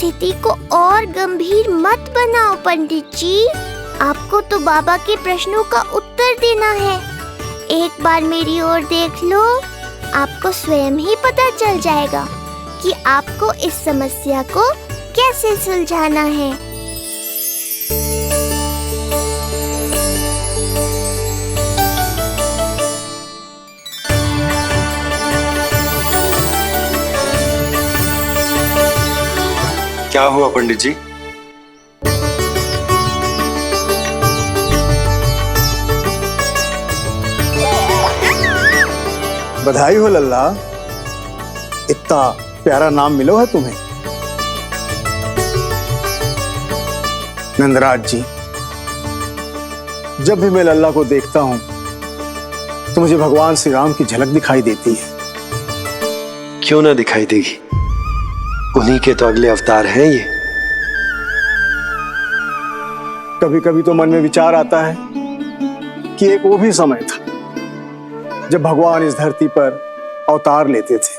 स्थिति को और गंभीर मत बनाओ पंडित जी। आपको तो बाबा के प्रश्नों का उत्तर देना है। एक बार मेरी ओर देख लो, आपको स्वयं ही पता चल जाएगा कि आपको इस समस्या को कैसे सुलझाना है। क्या हुआ पंडित जी? बधाई हो लल्ला, इतना प्यारा नाम मिलो है तुम्हें। नंदराज जी, जब भी मैं लल्ला को देखता हूं तो मुझे भगवान श्री राम की झलक दिखाई देती है। क्यों ना दिखाई देगी, उन्हीं के तो अगले अवतार हैं ये। कभी कभी तो मन में विचार आता है कि एक वो भी समय था जब भगवान इस धरती पर अवतार लेते थे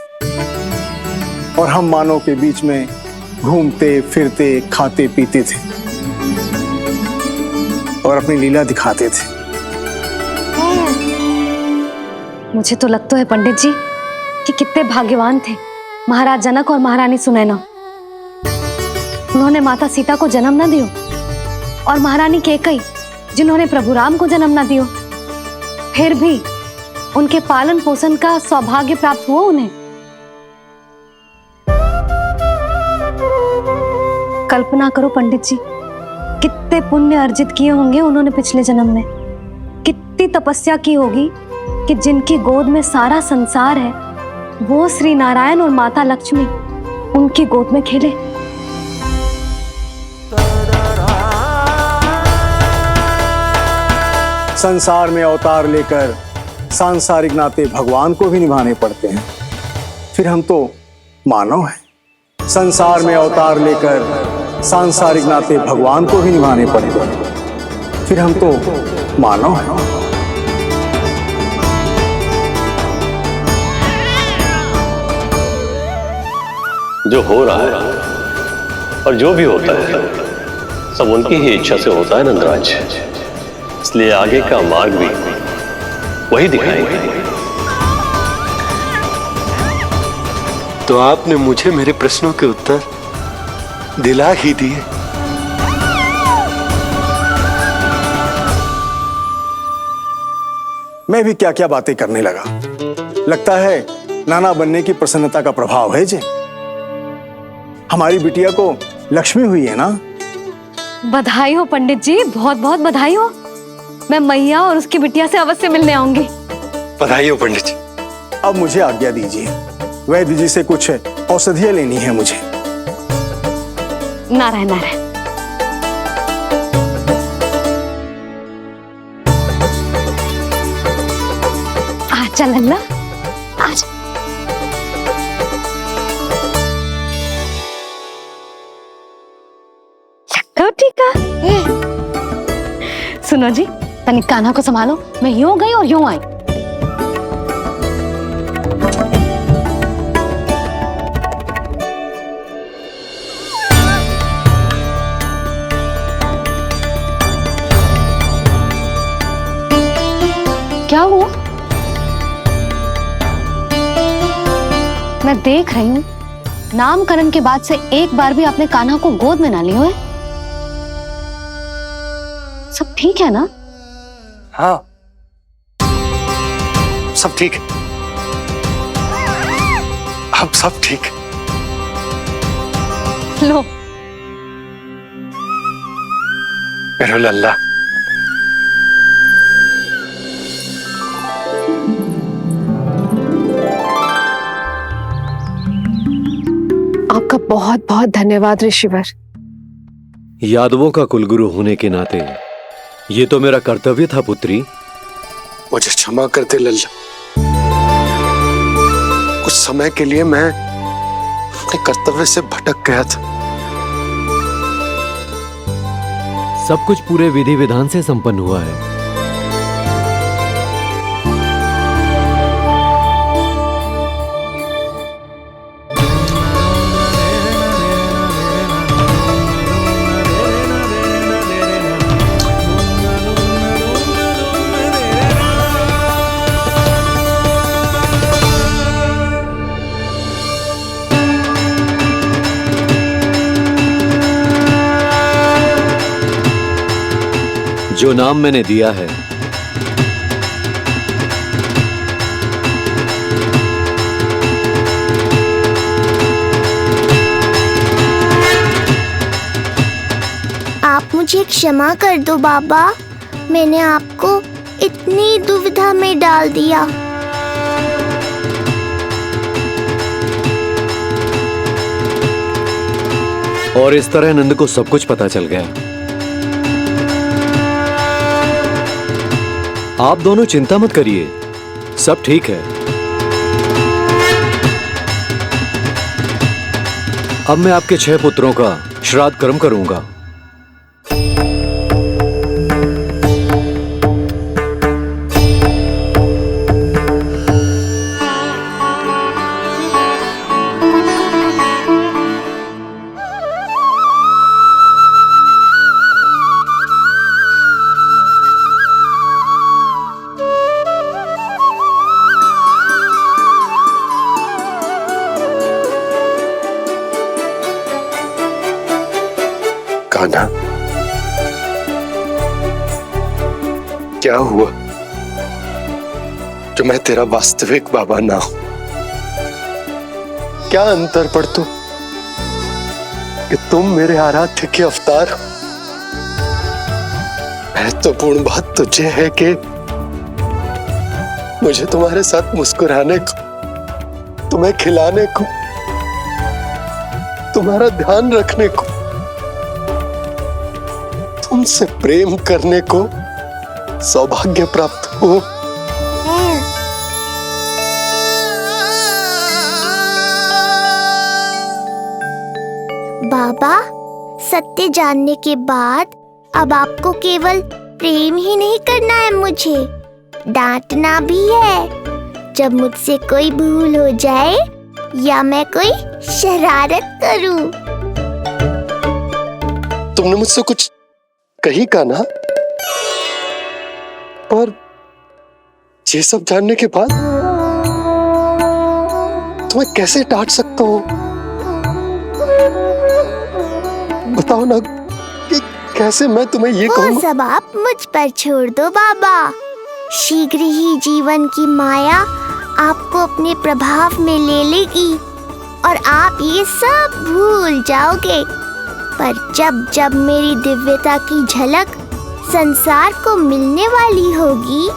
और हम मानव के बीच में घूमते फिरते खाते पीते थे और अपनी लीला दिखाते थे। मुझे तो लगता है पंडित जी कि कितने भाग्यवान थे महाराज जनक और महारानी सुनैना। उन्होंने माता सीता को जन्म न दियो और महारानी कैकेयी जिन्होंने प्रभु राम को जन्म न दियो, फिर भी उनके पालन पोषण का सौभाग्य प्राप्त हुआ उन्हें। कल्पना करो पंडित जी, कितने पुण्य अर्जित किए होंगे उन्होंने पिछले जन्म में। कितनी तपस्या की होगी कि जिनकी गोद में सारा संसार है वो श्री नारायण और माता लक्ष्मी उनकी गोद में खेले। संसार में अवतार लेकर सांसारिक नाते भगवान को भी निभाने पड़ते हैं, फिर हम तो मानव हैं। संसार में अवतार लेकर सांसारिक नाते भगवान को भी निभाने पड़ते हैं, फिर हम तो मानव हैं। जो हो रहा है और जो भी होता है सब उनकी ही इच्छा से होता है नंदराज, इसलिए आगे का मार्ग भी वही दिखाएंगे। तो आपने मुझे मेरे प्रश्नों के उत्तर दिला ही दिए। मैं भी क्या क्या बातें करने लगा। लगता है नाना बनने की प्रसन्नता का प्रभाव है जे। हमारी बिटिया को लक्ष्मी हुई है ना। बधाई हो पंडित जी, बहुत बहुत बधाई हो। मैं मैया और उसकी बिटिया से अवश्य मिलने आऊंगी। बधाई हो पंडित जी। अब मुझे आज्ञा दीजिए, वैद्य जी से कुछ औषधियां लेनी है मुझे। नारायण नारायण। आजा लल्ला, आजा। टीका सुनो जी, तनिक कान्हा को संभालो। मैं यूं गई और यूं आई। क्या हुआ? मैं देख रही हूं नामकरण के बाद से एक बार भी आपने कान्हा को गोद में ना लियो है। सब ठीक है ना? हाँ, सब ठीक है। अब सब ठीक है। लो मेरा लल्ला। आपका बहुत बहुत धन्यवाद ऋषिवर। यादवों का कुलगुरु होने के नाते ये तो मेरा कर्तव्य था पुत्री। मुझे क्षमा कर दे लल्ला, कुछ समय के लिए मैं अपने कर्तव्य से भटक गया था। सब कुछ पूरे विधि विधान से संपन्न हुआ है। जो नाम मैंने दिया है, आप मुझे क्षमा कर दो बाबा, मैंने आपको इतनी दुविधा में डाल दिया। और इस तरह नंद को सब कुछ पता चल गया। आप दोनों चिंता मत करिए, सब ठीक है। अब मैं आपके 6 पुत्रों का श्राद्ध कर्म करूंगा। कान्हा, क्या हुआ जो मैं तेरा वास्तविक बाबा ना हूं? क्या अंतर पड़ तो कि तुम मेरे आराध्य के अवतार हो? महत्वपूर्ण बात तुझे है कि मुझे तुम्हारे साथ मुस्कुराने को, तुम्हें खिलाने को, तुम्हारा ध्यान रखने को, तुमसे प्रेम करने को सौभाग्य प्राप्त हो। बाबा, सत्य जानने के बाद अब आपको केवल प्रेम ही नहीं करना है, मुझे डांटना भी है जब मुझसे कोई भूल हो जाए या मैं कोई शरारत करूं। तुमने मुझसे कुछ कही कान्हा, पर ये सब जानने के बाद तुम्हें कैसे डांट सकता हूं? बताओ ना कि कैसे मैं तुम्हें ये वो कहूं? सब आप मुझ पर छोड़ दो बाबा। शीघ्र ही जीवन की माया आपको अपने प्रभाव में ले लेगी और आप ये सब भूल जाओगे। पर जब जब मेरी दिव्यता की झलक संसार को मिलने वाली होगी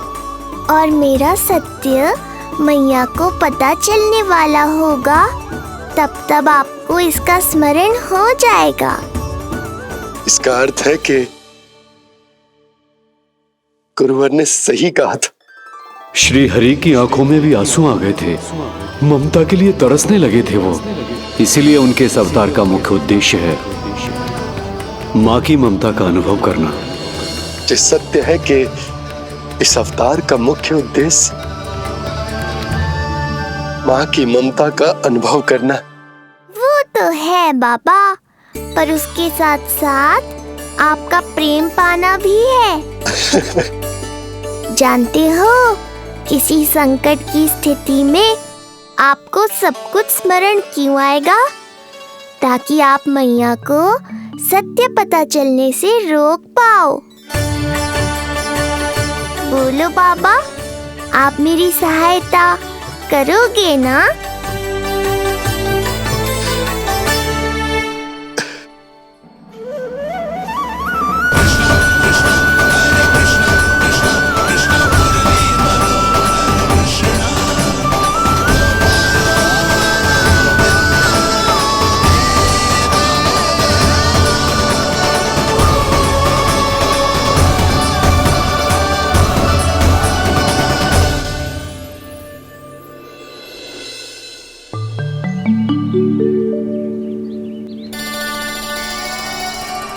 और मेरा सत्य मैया को पता चलने वाला होगा, तब तब आपको इसका स्मरण हो जाएगा। इसका अर्थ है कि गुरुवर ने सही कहा था। श्री हरि की आंखों में भी आंसू आ गए थे, ममता के लिए तरसने लगे थे वो। इसीलिए उनके इस अवतार का मुख्य उद्देश्य है माँ की ममता का अनुभव करना। जो सत्य है कि इस अवतार का मुख्य उद्देश्य माँ की ममता का अनुभव करना। वो तो है बाबा, पर उसके साथ साथ आपका प्रेम पाना भी है। जानते हो, किसी संकट की स्थिति में आपको सब कुछ स्मरण क्यों आएगा? ताकि आप मैया को सत्य पता चलने से रोक पाओ। बोलो बाबा, आप मेरी सहायता करोगे ना?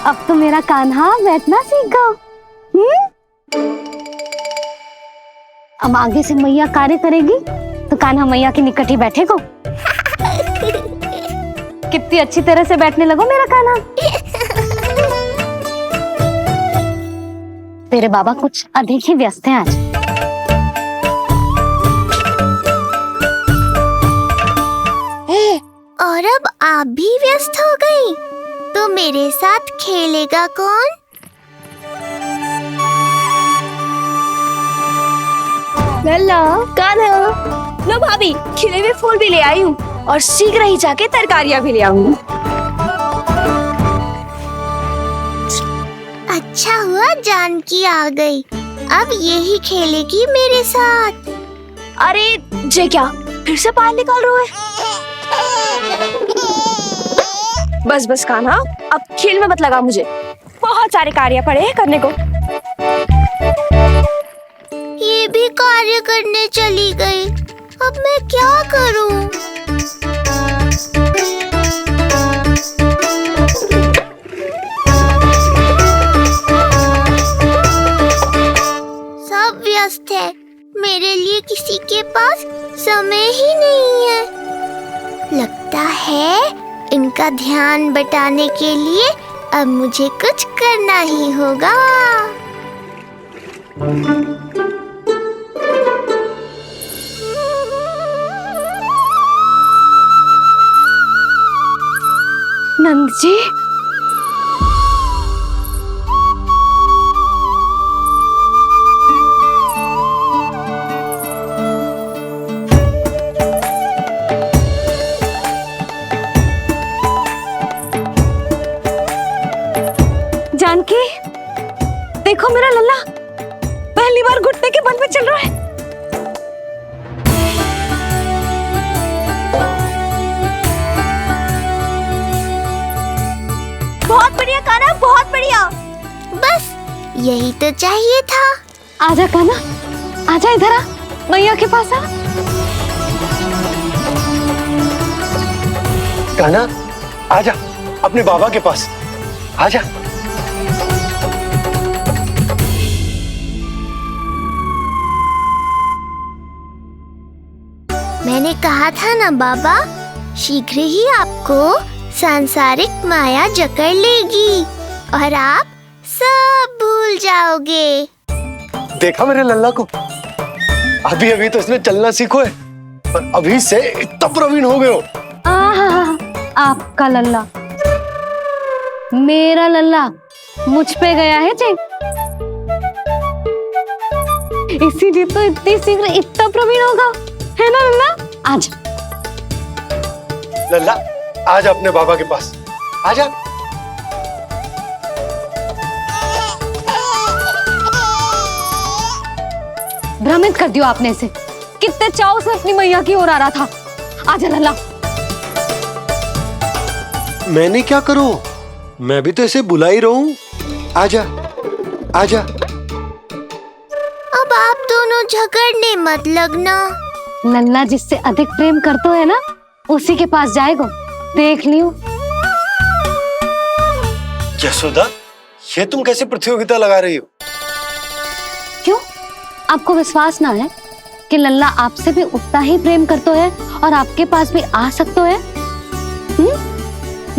अब तो मेरा कान्हा बैठना सीख गया। अब आगे से मैया कार्य करेगी तो कान्हा मैया के निकट ही बैठेगा। कितनी अच्छी तरह से बैठने लगो मेरा कान्हा। तेरे बाबा कुछ अधिक ही व्यस्त हैं आज। और अब आप भी व्यस्त हो गई, तो मेरे साथ खेलेगा कौन? लल्ला कान्हा, लो भाभी, खिले हुए फूल भी ले आई हूँ और शीघ्र ही जाके तरकारियाँ भी ले आऊंगी। अच्छा हुआ जानकी आ गई, अब यही खेलेगी मेरे साथ। अरे जे क्या, फिर से पानी निकाल रहे हो? बस बस कान्हा, अब खेल में मत लगा मुझे, बहुत सारे कार्य पड़े हैं करने को। ये भी कार्य करने चली गई, अब मैं क्या करूं? सब व्यस्त है, मेरे लिए किसी के पास समय ही नहीं है। लगता है इनका ध्यान बटाने के लिए अब मुझे कुछ करना ही होगा। नंद जी, जानकी, देखो मेरा लल्ला पहली बार घुटने के बल पे चल रहा है। बहुत बढ़िया कान्हा, बहुत बढ़िया। बस यही तो चाहिए था। आजा कान्हा, आजा इधर आ, मैया के पास आ। कान्हा, आजा अपने बाबा के पास, आजा। मैंने कहा था ना बाबा, शीघ्र ही आपको सांसारिक माया जकड़ लेगी और आप सब भूल जाओगे। देखा मेरे लल्ला को, अभी अभी तो इसने चलना सीखो है, पर अभी से इतना प्रवीण हो गए हो। आपका लल्ला, मेरा लल्ला मुझ पे गया है जी, इसीलिए तो इतनी शीघ्र इतना प्रवीण होगा, है ना लल्ला? आजा लल्ला, आजा अपने बाबा के पास, आजा। भ्रमित कर दियो आपने इसे, कितने चाव से अपनी मैया की ओर आ रहा था। आजा लल्ला। मैंने क्या करूं, मैं भी तो इसे बुला ही रहा हूं। आजा, आजा। अब आप दोनों झगड़ने मत लगना। लल्ला जिससे अधिक प्रेम करते है ना, उसी के पास जाएगा, देख लियो। यशोदा, ये तुम कैसे प्रतियोगिता लगा रही हो? क्यों, आपको विश्वास ना है कि लल्ला आपसे भी उतना ही प्रेम करते है और आपके पास भी आ सकते है?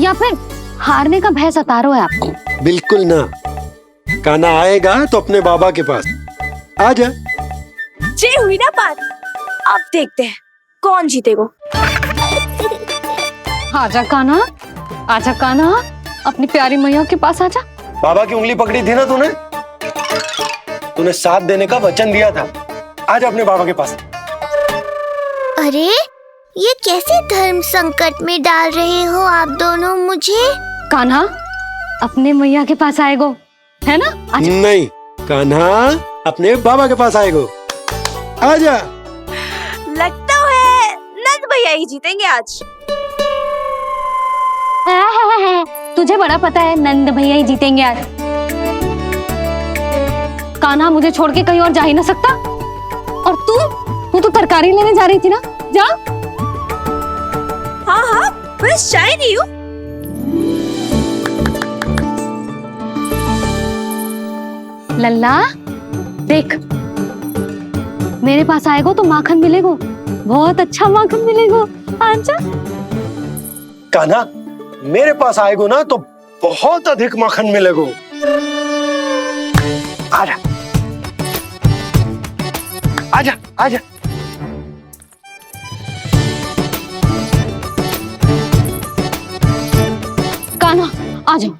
या फिर हारने का भय सता रहा है आपको? बिल्कुल ना, कान्हा आएगा तो अपने बाबा के पास, आजा। जे हुई ना बात, अब देखते हैं कौन जीतेगा। आजा कान्हा, आजा कान्हा, अपनी प्यारी मैया के पास आजा। बाबा की उंगली पकड़ी थी ना तूने, तूने साथ देने का वचन दिया था। आजा अपने बाबा के पास। अरे ये कैसे धर्म संकट में डाल रहे हो आप दोनों मुझे? कान्हा अपने मैया के पास आएगो, है ना? आजा। नहीं, कान्हा अपने बाबा के पास आएगो, आजा। लगता है नंद भैया ही जीतेंगे आज। तुझे बड़ा पता है नंद भैया ही जीतेंगे आज। कान्हा मुझे छोड़ के कहीं और जा ही ना सकता। और तू तो तरकारी लेने जा रही थी ना, जा। हाँ हाँ, बस जा ही रही हूँ। लल्ला देख, मेरे पास आएगो तो माखन मिलेगो, बहुत अच्छा माखन मिलेगो। आजा। कान्हा मेरे पास आएगो ना तो बहुत अधिक माखन मिलेगो, आजा, आजा, आजा। कान्हा आ जाओ।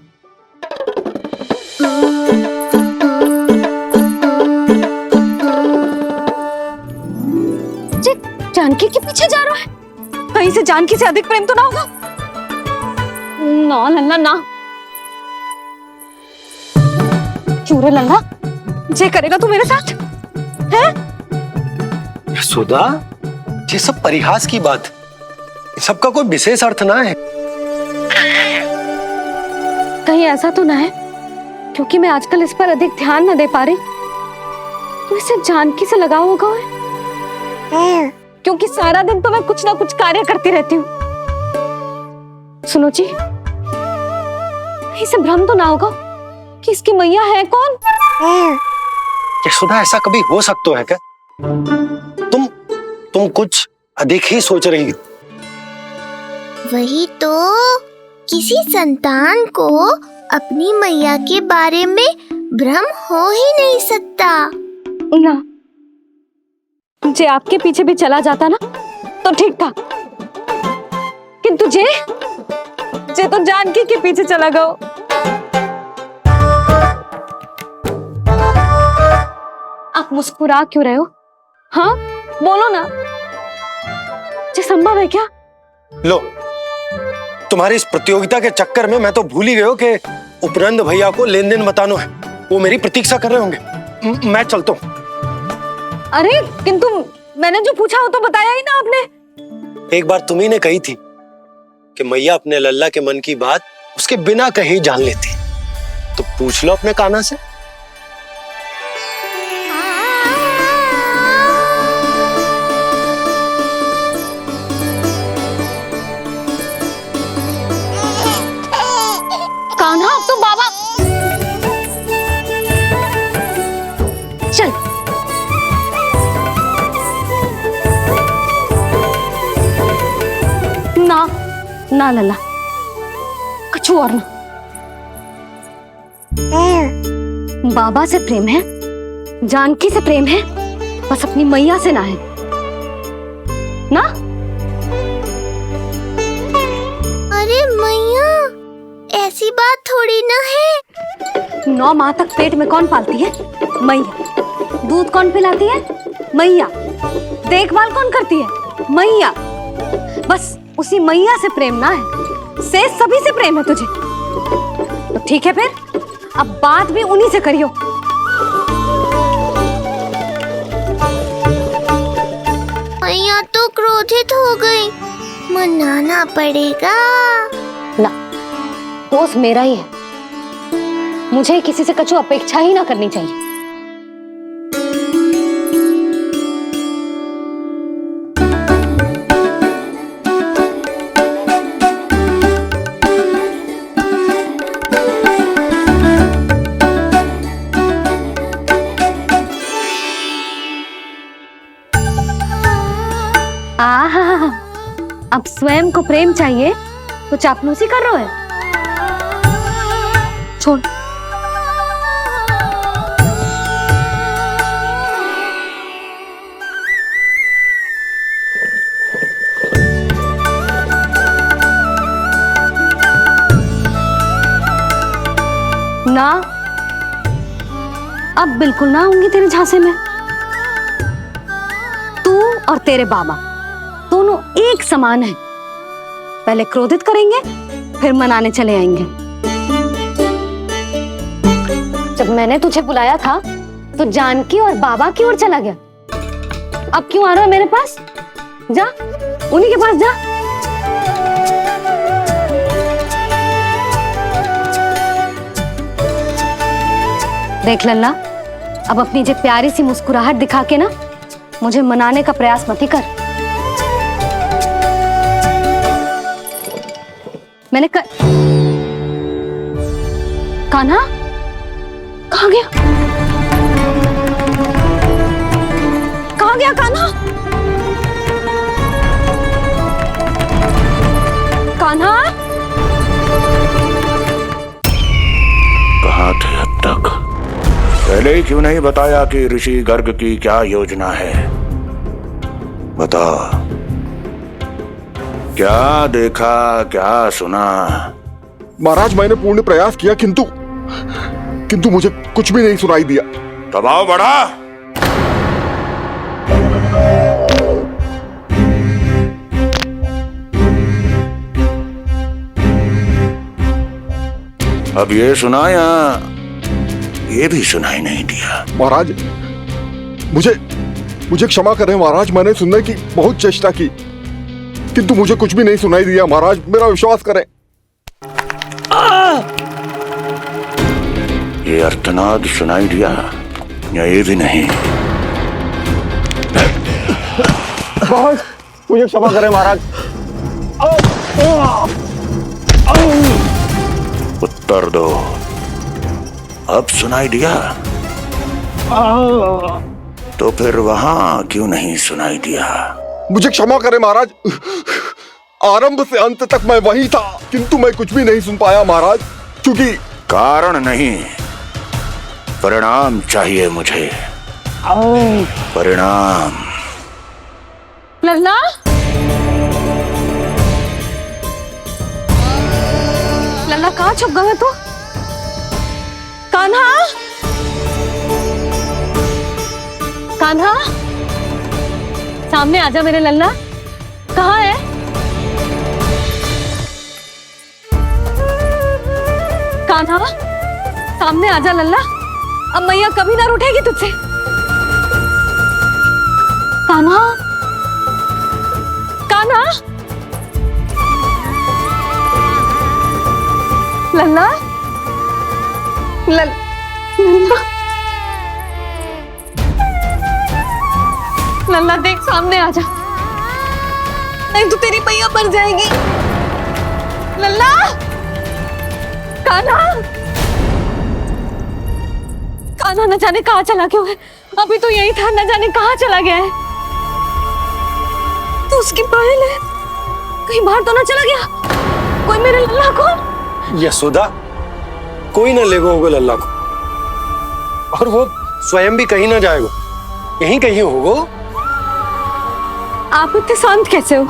जानकी के पीछे जा रहा है? कहीं से जानकी से अधिक प्रेम तो ना होगा? ना लल्ला ना। क्यों रे लल्ला, जे करेगा तू मेरे साथ है? यशोदा, ये सब परिहास की बात, सबका कोई विशेष अर्थ ना है। कहीं ऐसा तो ना है क्योंकि मैं आजकल इस पर अधिक ध्यान न दे पा रही तो इसे जानकी से लगाव होगा है? क्योंकि सारा दिन तो मैं कुछ ना कुछ कार्य करती रहती हूँ। सुनो जी, इसे भ्रम तो ना होगा कि इसकी मैया है कौन? यशोदा, ऐसा कभी हो सकता है क्या? तुम कुछ अधिक ही सोच रही हो। वही तो, किसी संतान को अपनी मैया के बारे में भ्रम हो ही नहीं सकता। ना, जे आपके पीछे भी चला जाता ना तो ठीक था, किंतु जे तो जानकी के पीछे चला गया। आप मुस्कुरा क्यों रहे हो? हाँ बोलो ना, ये संभव है क्या? लो, तुम्हारी इस प्रतियोगिता के चक्कर में मैं तो भूल ही गया हूं कि उपनंद भैया को लेन देन बताना है। वो मेरी प्रतीक्षा कर रहे होंगे। मैं चलता हूँ। अरे किंतु मैंने जो पूछा वो तो बताया ही ना आपने। एक बार तुम्ही ने कही थी कि मैया अपने लल्ला के मन की बात उसके बिना कहीं जान लेती, तो पूछ लो अपने कान्हा से। कान्हा, अब तो बाबा चल। ना ना लल्ला, कछु और ना। बाबा से प्रेम है, जानकी से प्रेम है, बस अपनी मैया से ना है ना। अरे मैया, ऐसी बात थोड़ी ना है। 9 माह तक पेट में कौन पालती है? मैया। दूध कौन पिलाती है? मैया। देखभाल कौन करती है? मैया। बस उसी मैया से प्रेम ना है, से सभी से प्रेम है तुझे। तो ठीक है फिर, अब बात भी उन्हीं से करियो। मैया तो क्रोधित हो गई, मनाना पड़ेगा। ना, दोस्त मेरा ही है, मुझे किसी से कछु अपेक्षा ही ना करनी चाहिए। आहा, अब स्वयं को प्रेम चाहिए तो चापलूसी कर रहे हो? छोड़। ना, अब बिल्कुल ना आऊंगी तेरे झांसे में। तू और तेरे बाबा दोनों एक समान हैं। पहले क्रोधित करेंगे, फिर मनाने चले आएंगे। जब मैंने तुझे बुलाया था तो जानकी और बाबा की ओर चला गया। अब क्यों आ रहा है मेरे पास? जा, उन्हीं के पास जा। देख लल्ला, अब अपनी जो प्यारी सी मुस्कुराहट दिखा के ना मुझे मनाने का प्रयास मत ही कर। मैंने कान्हा कहाँ गया? कहाँ गया कान्हा? कान्हा कहाँ थे अब तक? पहले ही क्यों नहीं बताया कि ऋषि गर्ग की क्या योजना है? बता, क्या देखा, क्या सुना? महाराज, मैंने पूर्ण प्रयास किया किंतु मुझे कुछ भी नहीं सुनाई दिया। दबाव बढ़ा। अब ये सुना या ये भी सुनाई नहीं दिया? महाराज, मुझे क्षमा करें महाराज, मैंने सुनने की बहुत चेष्टा की किंतु मुझे कुछ भी नहीं सुनाई दिया। महाराज, मेरा विश्वास करें। ये अर्थनाद सुनाई दिया या ये भी नहीं? महाराज, मुझे क्षमा करें महाराज। उत्तर दो, अब सुनाई दिया? तो फिर वहां क्यों नहीं सुनाई दिया? मुझे क्षमा करें महाराज, आरंभ से अंत तक मैं वही था किंतु मैं कुछ भी नहीं सुन पाया महाराज, क्योंकि कारण नहीं, परिणाम चाहिए मुझे। परिणाम। लल्ला, लल्ला कहाँ छुप गए तू? कान्हा, कान्हा, सामने आजा मेरे लल्ला। कहाँ है? कान्हा, सामने आजा लल्ला। अब मैया कभी ना रूठेगी तुझसे। कान्हा, कान्हा, लल्ला, लल्ला, लल्ला देख सामने आ जा, नहीं तो तेरी मैया मर जाएगी। लल्ला, कान्हा, कान्हा न जाने कहाँ चला गया है। अभी तो यही था, न जाने कहाँ चला गया है। तो उसकी पायल है, कहीं बाहर तो ना चला गया कोई मेरे लल्ला को? यशोदा, कोई ना लेगा होगा लल्ला को, और वो स्वयं भी कहीं ना जाएगा, यहीं कहीं होगा। आप इतने शांत कैसे हो?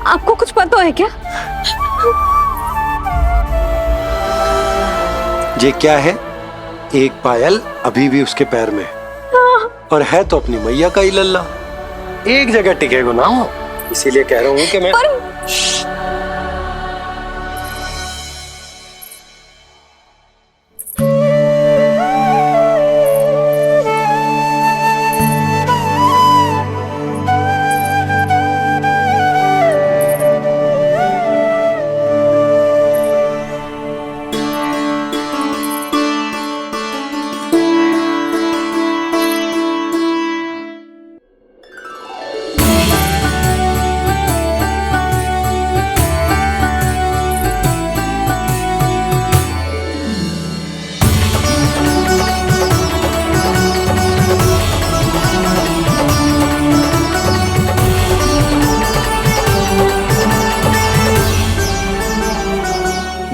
आपको कुछ पता है क्या? ये क्या है? एक पायल अभी भी उसके पैर में है, और है तो अपनी मैया का ही लल्ला, एक जगह टिकेगा ना हो, इसीलिए कह रहा हूँ कि मैं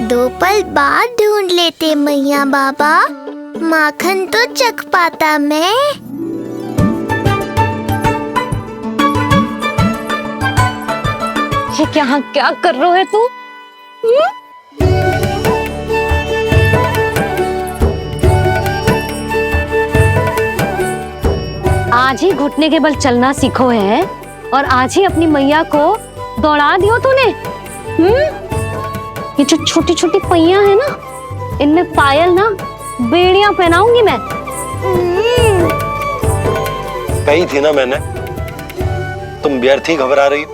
दो पल बाद ढूंढ लेते मैया बाबा, माखन तो चख पाता मैं। ये क्या कर रहे है तू? आज ही घुटने के बल चलना सीखो है और आज ही अपनी मैया को दौड़ा दियो तूने। ये जो छोटी छोटी पैया है ना, इनमें पायल ना बेड़ियां पहनाऊंगी मैं। कही थी ना मैंने, तुम व्यर्थ ही घबरा रही हो,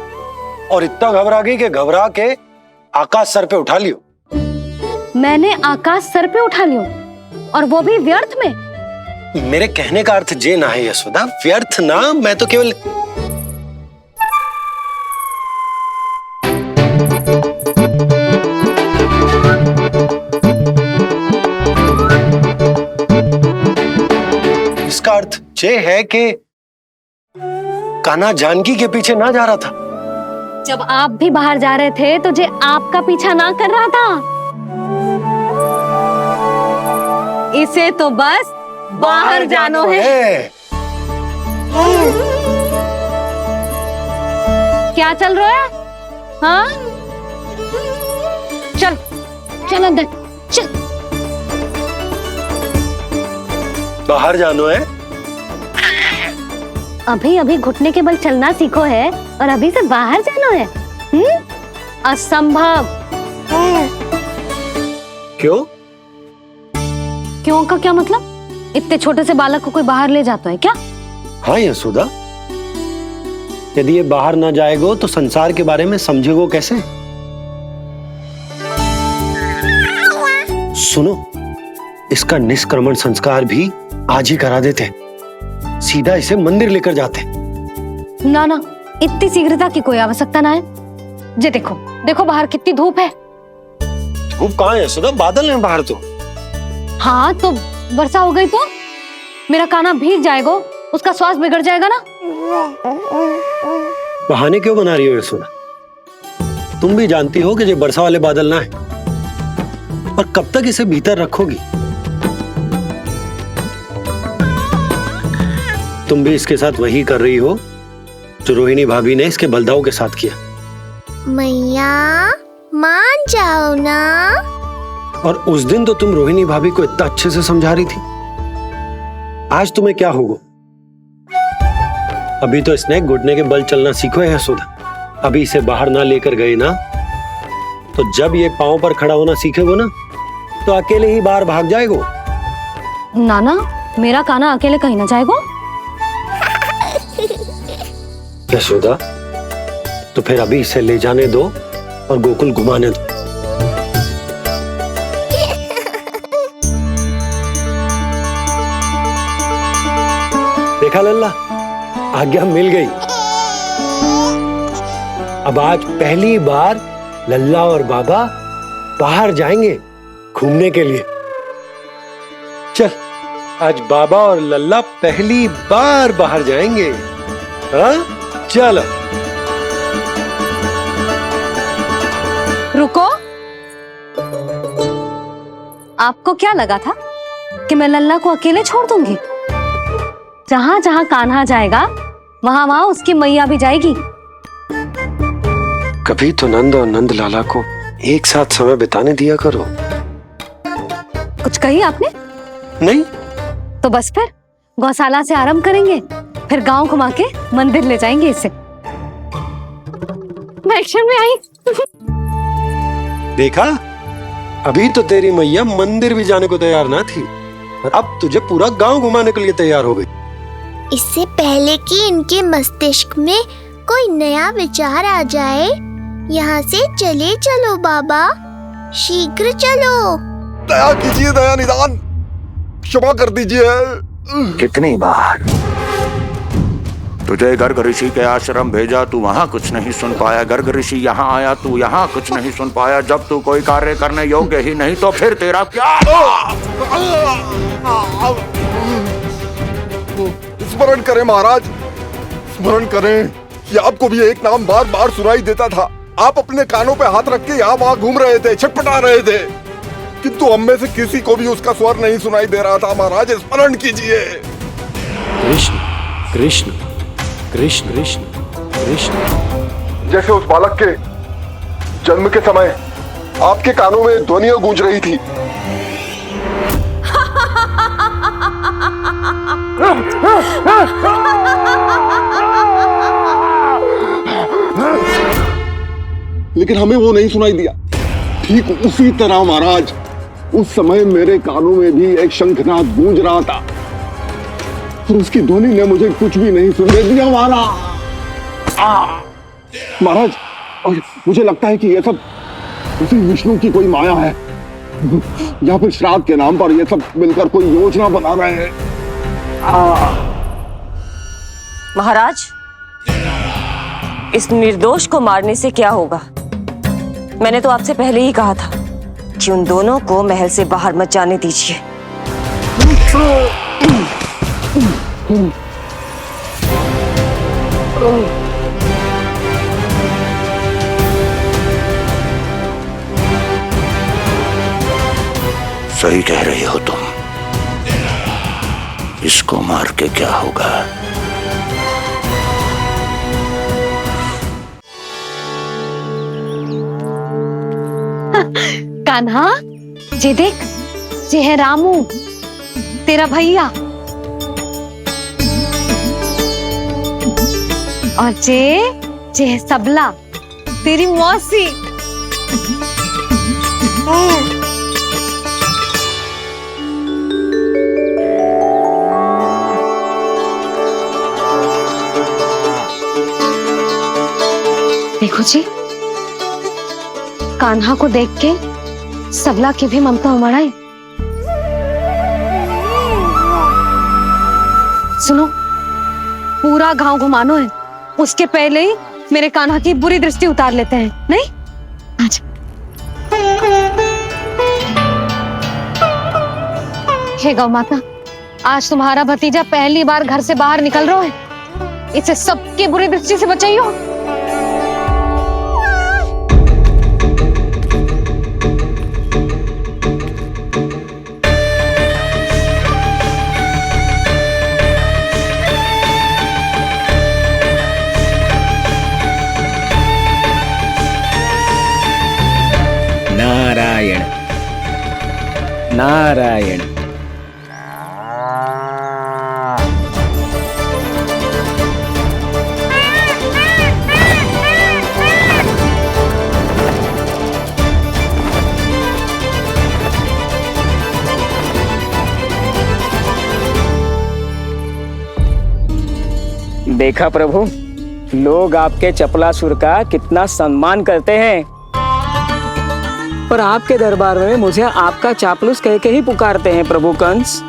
और इतना घबरा गई कि घबरा के आकाश सर पे उठा लियो। मैंने आकाश सर पे उठा लियो, और वो भी व्यर्थ में? मेरे कहने का अर्थ जे ना है यशोदा, व्यर्थ ना, मैं तो केवल इसका अर्थ ये है कि कान्हा जानकी के पीछे ना जा रहा था। जब आप भी बाहर जा रहे थे तो जे आपका पीछा ना कर रहा था। इसे तो बस बाहर जानो है। क्या चल रहा है? हाँ, चल चल अंदर चल। बाहर जानो है? अभी अभी घुटने के बल चलना सीखो है और अभी से बाहर जाना है? असंभव। क्यों? क्यों का क्या मतलब? इतने छोटे से बालक को कोई बाहर ले जाता है क्या? हाँ यशोदा, यदि ये बाहर ना जाएगो तो संसार के बारे में समझेगो कैसे? सुनो, इसका निष्क्रमण संस्कार भी आज ही करा देते, सीधा इसे मंदिर लेकर जाते। ना ना, इतनी शीघ्रता की कोई आवश्यकता ना है। जे देखो देखो बाहर कितनी धूप है। धूप कहाँ है यशोदा? बादल हैं बाहर तो। हाँ तो वर्षा हो गई तो मेरा कान्हा भीग जाएगा, उसका स्वास्थ्य बिगड़ जाएगा ना। बहाने क्यों बना रही हो यशोदा? तुम भी जानती हो कि ये वर्षा वाले बादल ना है, और कब तक इसे भीतर रखोगी? तुम भी इसके साथ वही कर रही हो जो रोहिणी भाभी ने इसके बलदाऊ के साथ किया। मैया मान जाओ ना। और उस दिन तो तुम रोहिणी भाभी को इतना अच्छे से समझा रही थी, आज तुम्हें क्या होगा? अभी तो इसने घुटने के बल चलना सीखो है यशोदा। अभी इसे बाहर ना लेकर गए ना, तो जब ये पांव पर खड़ा होना सीखेगो ना, तो अकेले ही बाहर भाग जाएगो। नाना, मेरा कान्हा अकेले कहीं ना जाएगा। यशोदा, तो फिर अभी इसे ले जाने दो और गोकुल घुमाने दो। देखा लल्ला, आज्ञा मिल गई। अब आज पहली बार लल्ला और बाबा बाहर जाएंगे घूमने के लिए। चल, आज बाबा और लल्ला पहली बार बाहर जाएंगे। हाँ, चलो। रुको, आपको क्या लगा था कि मैं लल्ला को अकेले छोड़ दूंगी? जहां जहां कान्हा जाएगा वहां वहां उसकी मैया भी जाएगी। कभी तो नंद और नंद लाला को एक साथ समय बिताने दिया करो। कुछ कही आपने? नहीं। तो बस फिर गौशाला से आरंभ करेंगे, फिर गांव घुमा के मंदिर ले जाएंगे इसे। मैं एक्शन में आई। देखा, अभी तो तेरी मैया मंदिर भी जाने को तैयार ना थी, और अब तुझे पूरा गांव घुमाने के लिए तैयार हो गई। इससे पहले कि इनके मस्तिष्क में कोई नया विचार आ जाए, यहाँ से चले चलो बाबा, शीघ्र चलो। दया कीजिए, दया निदान, क्षमा कर दीजिए। कितनी बार तुझे गर्ग ऋषि के आश्रम भेजा, तू वहां कुछ नहीं सुन पाया। गर्ग ऋषि यहाँ आया, तू यहाँ कुछ नहीं सुन पाया। जब तू कोई कार्य करने योग्य ही नहीं, तो फिर तेरा क्या? स्मरण करें महाराज, स्मरण करें कि आपको भी एक नाम बार बार सुनाई देता था। आप अपने कानों पे हाथ रख के यहाँ वहां घूम रहे थे, छटपटा रहे थे, किंतु हम में से किसी को भी उसका स्वर नहीं सुनाई दे रहा था। महाराज, स्मरण कीजिए। कृष्ण कृष्ण कृष्ण कृष्ण कृष्ण। जैसे उस बालक के जन्म के समय आपके कानों में ध्वनियां गूंज रही थी। लेकिन हमें वो नहीं सुनाई दिया। ठीक उसी तरह महाराज, उस समय मेरे कानों में भी एक शंखनाद गूंज रहा था, और उसकी ध्वनि ने मुझे कुछ भी नहीं सुनने दिया। महाराज, मुझे लगता है कि ये सब उसी विष्णु की कोई माया है, या फिर श्राद्ध के नाम पर ये सब मिलकर कोई योजना बना रहे हैं। महाराज, इस निर्दोष को मारने से क्या होगा? मैंने तो आपसे पहले ही कहा था कि उन दोनों को महल से बाहर मत जाने दीजिए। सही कह रही हो तुम। इसको मार के क्या होगा? कान्हा, जे देख, जे है रामू, तेरा भैया, और जे है सबला, तेरी मौसी। प्रभु जी, कान्हा को देख के सबला की भी ममता उमड़ आई। सुनो, पूरा गांव घुमानो है, उसके पहले ही मेरे कान्हा की बुरी दृष्टि उतार लेते हैं, नहीं? अच्छा। हे गौ माता, आज तुम्हारा भतीजा पहली बार घर से बाहर निकल रहा है, इसे सबकी बुरी दृष्टि से बचाइयो। नारायण नारायण। देखा प्रभु, लोग आपके चपलासुर का कितना सम्मान करते हैं, पर आपके दरबार में मुझे आपका चापलूस कह के ही पुकारते हैं प्रभु कंस।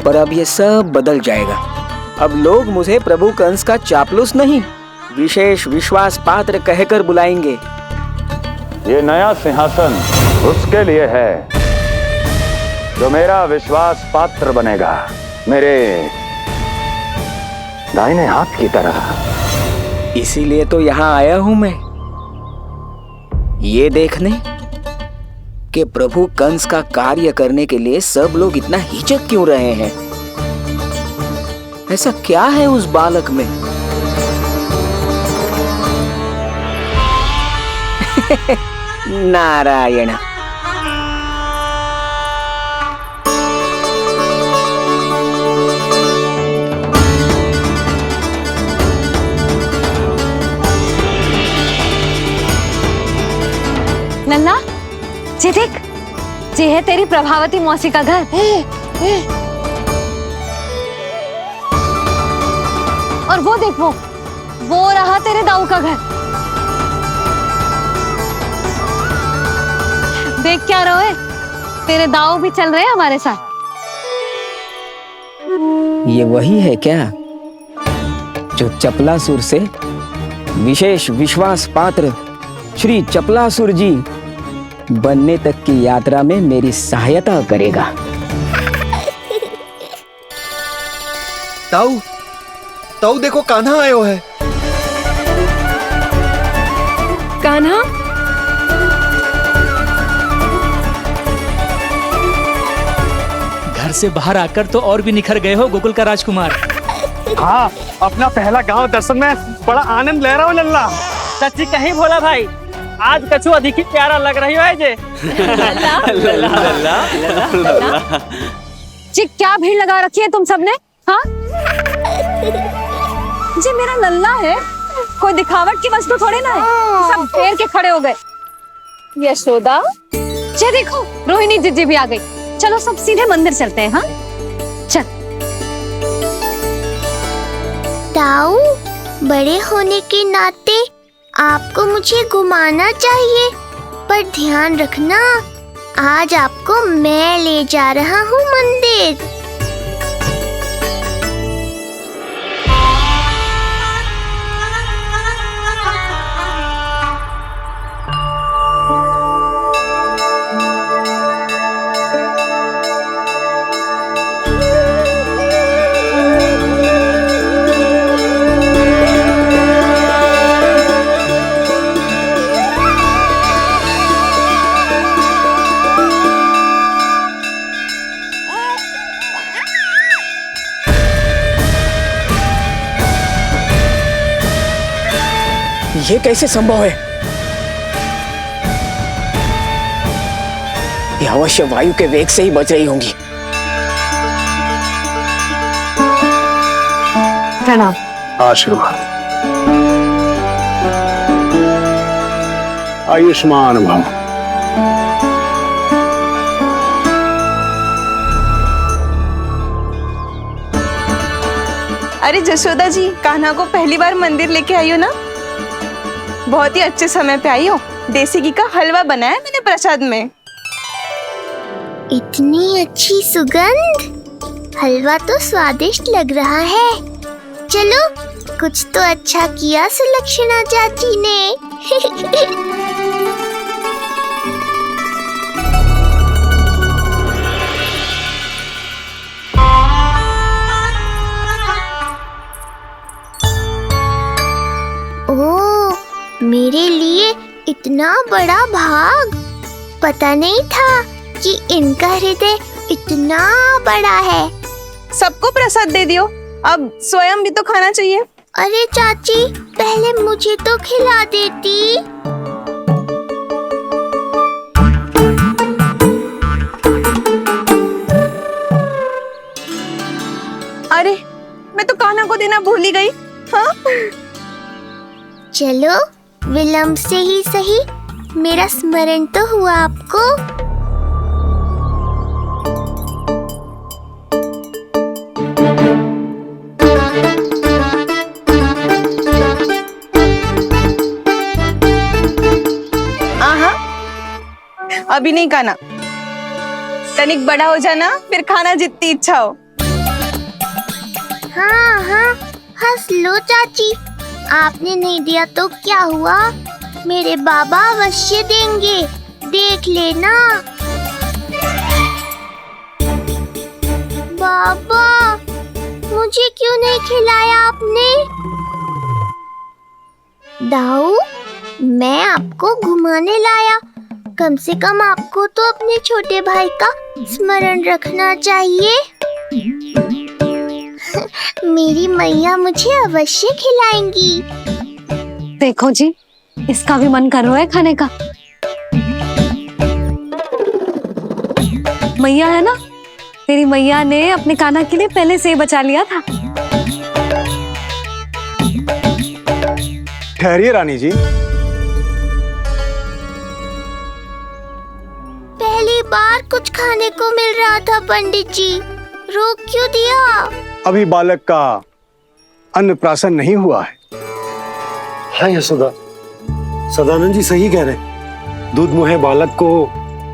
पर अब ये सब बदल जाएगा। अब लोग मुझे प्रभु कंस का चापलूस नहीं, विशेष विश्वास पात्र कहकर बुलाएंगे। ये नया सिंहासन उसके लिए है जो मेरा विश्वास पात्र बनेगा, मेरे दाहिने हाथ की तरह। इसीलिए तो यहाँ आया हूं मैं, ये देखने कि प्रभु कंस का कार्य करने के लिए सब लोग इतना हिचक क्यों रहे हैं। ऐसा क्या है उस बालक में? नारायण। नन्ना, जी देख, जी है तेरी प्रभावती मौसी का घर। और वो देख, वो रहा तेरे दाऊ का घर। देख क्या रहो है, तेरे दाऊ भी चल रहे हैं हमारे साथ। ये वही है क्या जो चपलासुर से विशेष विश्वास पात्र श्री चपलासुर जी बनने तक की यात्रा में मेरी सहायता करेगा? ताऊ, ताऊ देखो, कान्हा आयो है। कान्हा, घर से बाहर आकर तो और भी निखर गए हो गोकुल का राजकुमार। हाँ, अपना पहला गांव दर्शन में बड़ा आनंद ले रहा हूँ लल्ला। सच्ची कहीं बोला भाई, आज कछु अधिक ही प्यारा लग रही है जे। जी क्या भीड़ लगा रखी है तुम सबने? हाँ जी, मेरा लल्ला है, कोई दिखावट की वस्तु थोड़ी ना है। सब घेर के खड़े हो गए। यशोदा, जी देखो, रोहिणी जीजी भी आ गई। चलो सब सीधे मंदिर चलते हैं। हाँ चल। ताऊ, बड़े होने के नाते आपको मुझे घुमाना चाहिए, पर ध्यान रखना, आज आपको मैं ले जा रहा हूँ मंदिर। ये कैसे संभव है? ये अवश्य वायु के वेग से ही बच रही होंगी। प्रणाम। आशीर्वाद। आयुष्मान भव। अरे जशोदा जी, कान्हा को पहली बार मंदिर लेके आई हो ना? बहुत ही अच्छे समय पे आई हो। देसी घी का हलवा बनाया मैंने प्रसाद में। इतनी अच्छी सुगंध, हलवा तो स्वादिष्ट लग रहा है। चलो, कुछ तो अच्छा किया सुलक्षणा चाची ने। ओह, मेरे लिए इतना बड़ा भाग। पता नहीं था कि इनका हृदय इतना बड़ा है। सबको प्रसाद दे दियो, अब स्वयं भी तो खाना चाहिए। अरे चाची, पहले मुझे तो खिला देती। अरे, मैं तो कान्हा को देना भूल ही गई। हाँ? चलो, विलंब से ही सही, मेरा स्मरण तो हुआ आपको। अभी नहीं खाना, तनिक बड़ा हो जाना, फिर खाना जितनी इच्छा हो। हाँ हाँ, हंस लो चाची। आपने नहीं दिया तो क्या हुआ, मेरे बाबा अवश्य देंगे, देख लेना। बाबा, मुझे क्यों नहीं खिलाया आपने? दाऊ, मैं आपको घुमाने लाया, कम से कम आपको तो अपने छोटे भाई का स्मरण रखना चाहिए। मेरी मैया मुझे अवश्य खिलाएंगी। देखो जी, इसका भी मन कर रहा है खाने का। मैया है ना, तेरी मैया ने अपने कान्हा के लिए पहले से ही बचा लिया था। ठहरिए रानी जी, पहली बार कुछ खाने को मिल रहा था पंडित जी, रोक क्यों दिया? अभी बालक का अन्नप्राशन नहीं हुआ है। हाँ यशोदा, सदानंद जी सही कह रहे। दूध मुहे बालक को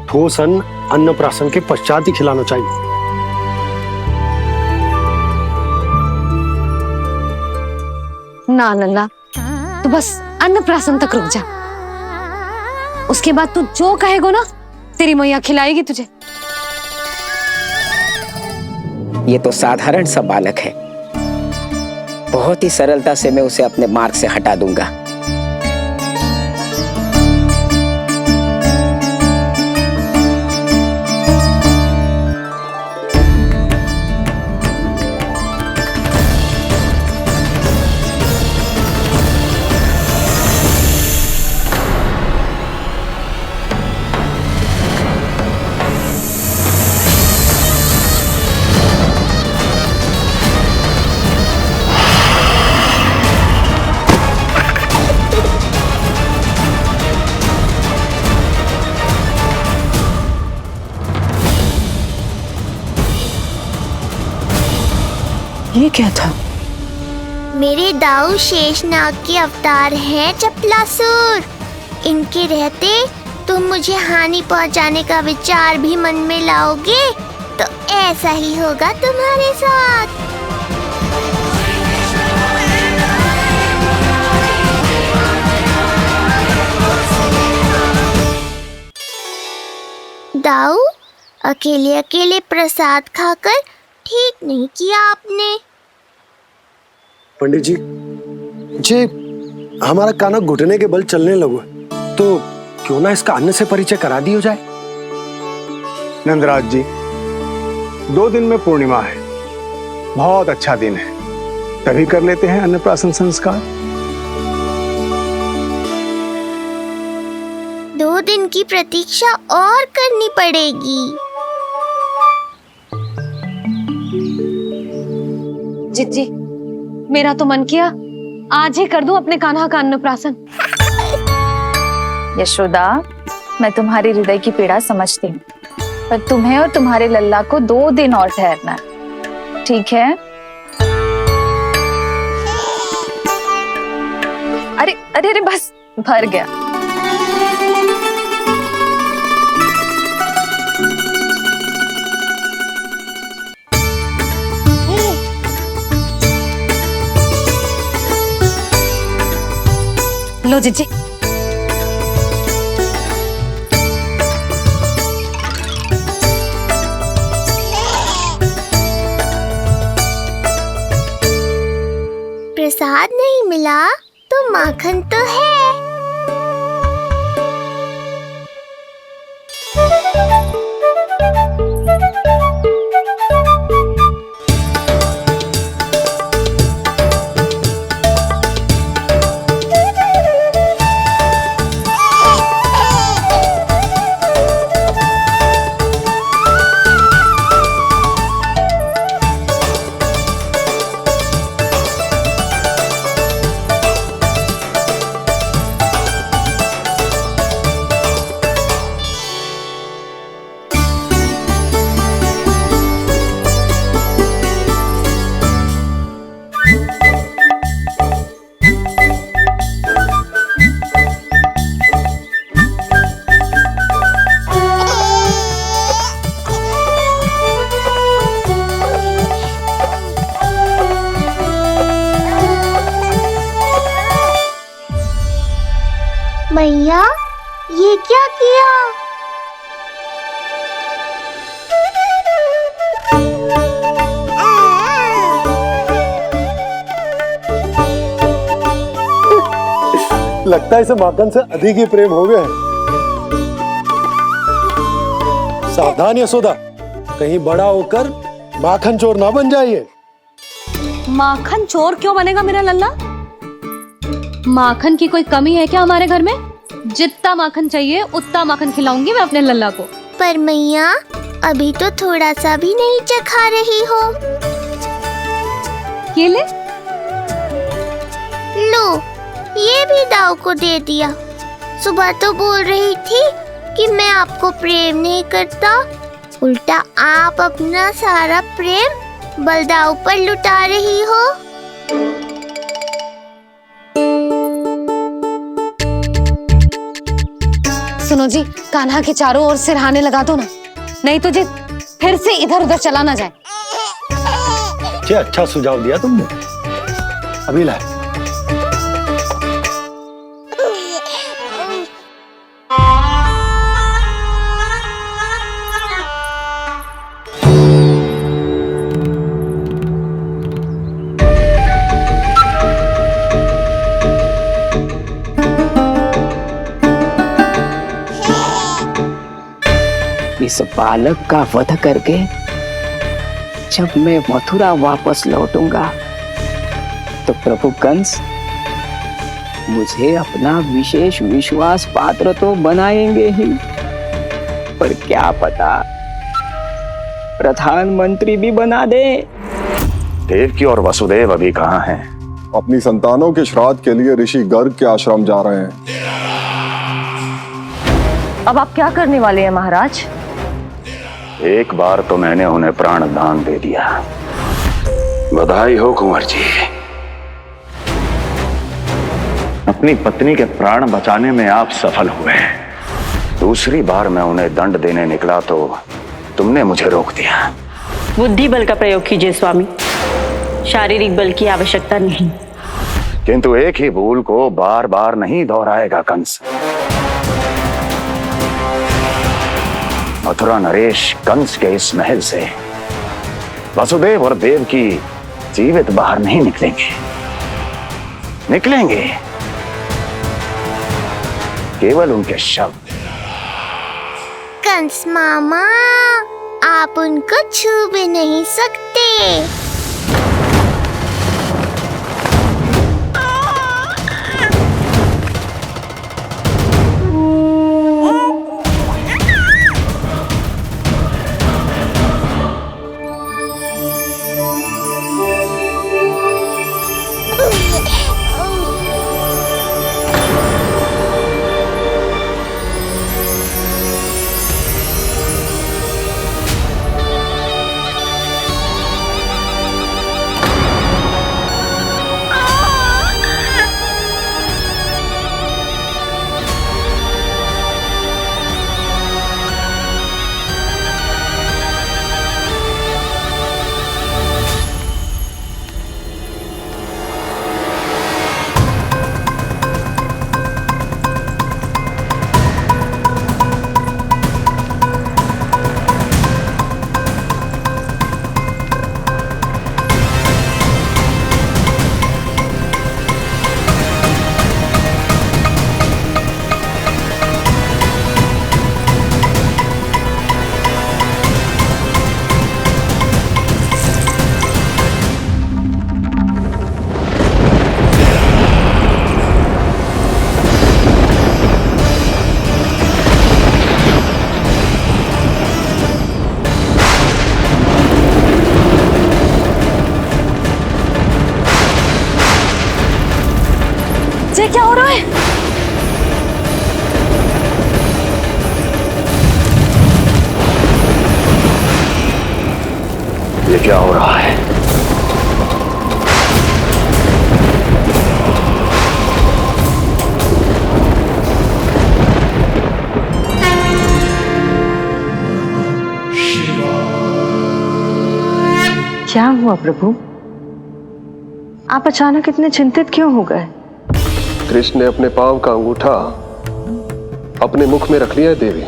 ठोस अन्नप्राशन के पश्चात ही खिलाना चाहिए। ना लल्ला, तू बस अन्नप्राशन तक रुक जा, उसके बाद तू जो कहेगो ना, तेरी मैया खिलाएगी तुझे। ये तो साधारण सा बालक है, बहुत ही सरलता से मैं उसे अपने मार्ग से हटा दूंगा। ये क्या था? मेरे दाऊ शेषनाग के अवतार हैं चपलासुर। इनके रहते तुम मुझे हानि पहुंचाने का विचार भी मन में लाओगे तो ऐसा ही होगा तुम्हारे साथ। दाऊ, अकेले अकेले प्रसाद खाकर ठीक नहीं किया आपने। पंडित जी, जे हमारा कान्हा घुटने के बल चलने लगो तो क्यों ना इसका अन्न से परिचय करा दिया जाए। नंदराज जी, 2 दिन में पूर्णिमा है, बहुत अच्छा दिन है, तभी कर लेते हैं अन्नप्राशन संस्कार। 2 दिन की प्रतीक्षा और करनी पड़ेगी। जिज्जी, मेरा तो मन किया आज ही कर दूं अपने कान्हा का अन्नप्राशन। यशोदा, मैं तुम्हारी हृदय की पीड़ा समझती हूँ, पर तुम्हें और तुम्हारे लल्ला को 2 दिन और ठहरना, ठीक है? अरे अरे अरे, बस भर गया। लो जीजी। प्रसाद नहीं मिला तो माखन तो है। मैया, ये क्या किया? लगता है इसे माखन से अधिक ही प्रेम हो गया है। सावधान यशोदा, कहीं बड़ा होकर माखन चोर ना बन जाइए। माखन चोर क्यों बनेगा मेरा लल्ला? माखन की कोई कमी है क्या हमारे घर में? जितना माखन चाहिए उतना माखन खिलाऊंगी मैं अपने लल्ला को। पर मैया, अभी तो थोड़ा सा भी नहीं चखा रही हो। ये ले। लो, ये भी दाऊ को दे दिया। सुबह तो बोल रही थी कि मैं आपको प्रेम नहीं करता, उल्टा आप अपना सारा प्रेम बलदाऊ पर लुटा रही हो। सुनो जी, कान्हा के चारों ओर सिरहाने लगा दो ना, नहीं तो जी फिर से इधर उधर चला ना जाए। क्या अच्छा सुझाव दिया तुमने। अभी लाए। इस बालक का वध करके जब मैं मथुरा वापस लौटूंगा तो प्रभु कंस मुझे अपना विशेष विश्वास पात्र तो बनाएंगे ही, पर क्या पता प्रधानमंत्री भी बना दे। देवकी और वसुदेव अभी कहाँ हैं? अपनी संतानों के श्राद्ध के लिए ऋषि गर्ग के आश्रम जा रहे हैं। अब आप क्या करने वाले हैं महाराज? एक बार तो मैंने उन्हें प्राण दान दे दिया। बधाई हो कुंवर जी। अपनी पत्नी के प्राण बचाने में आप सफल हुए। दूसरी बार मैं उन्हें दंड देने निकला तो तुमने मुझे रोक दिया। बुद्धि बल का प्रयोग कीजिए स्वामी, शारीरिक बल की आवश्यकता नहीं। किंतु एक ही भूल को बार बार नहीं दोहराएगा कंस। मथुरा नरेश कंस के इस महल से वसुदेव और देवकी जीवित बाहर नहीं निकलेंगे, केवल उनके शव। कंस मामा, आप उनको छू भी नहीं सकते। क्या हो रहा है? क्या हुआ प्रभु? आप अचानक इतने चिंतित क्यों हो गए? कृष्ण ने अपने पांव का अंगूठा अपने मुख में रख लिया है देवी।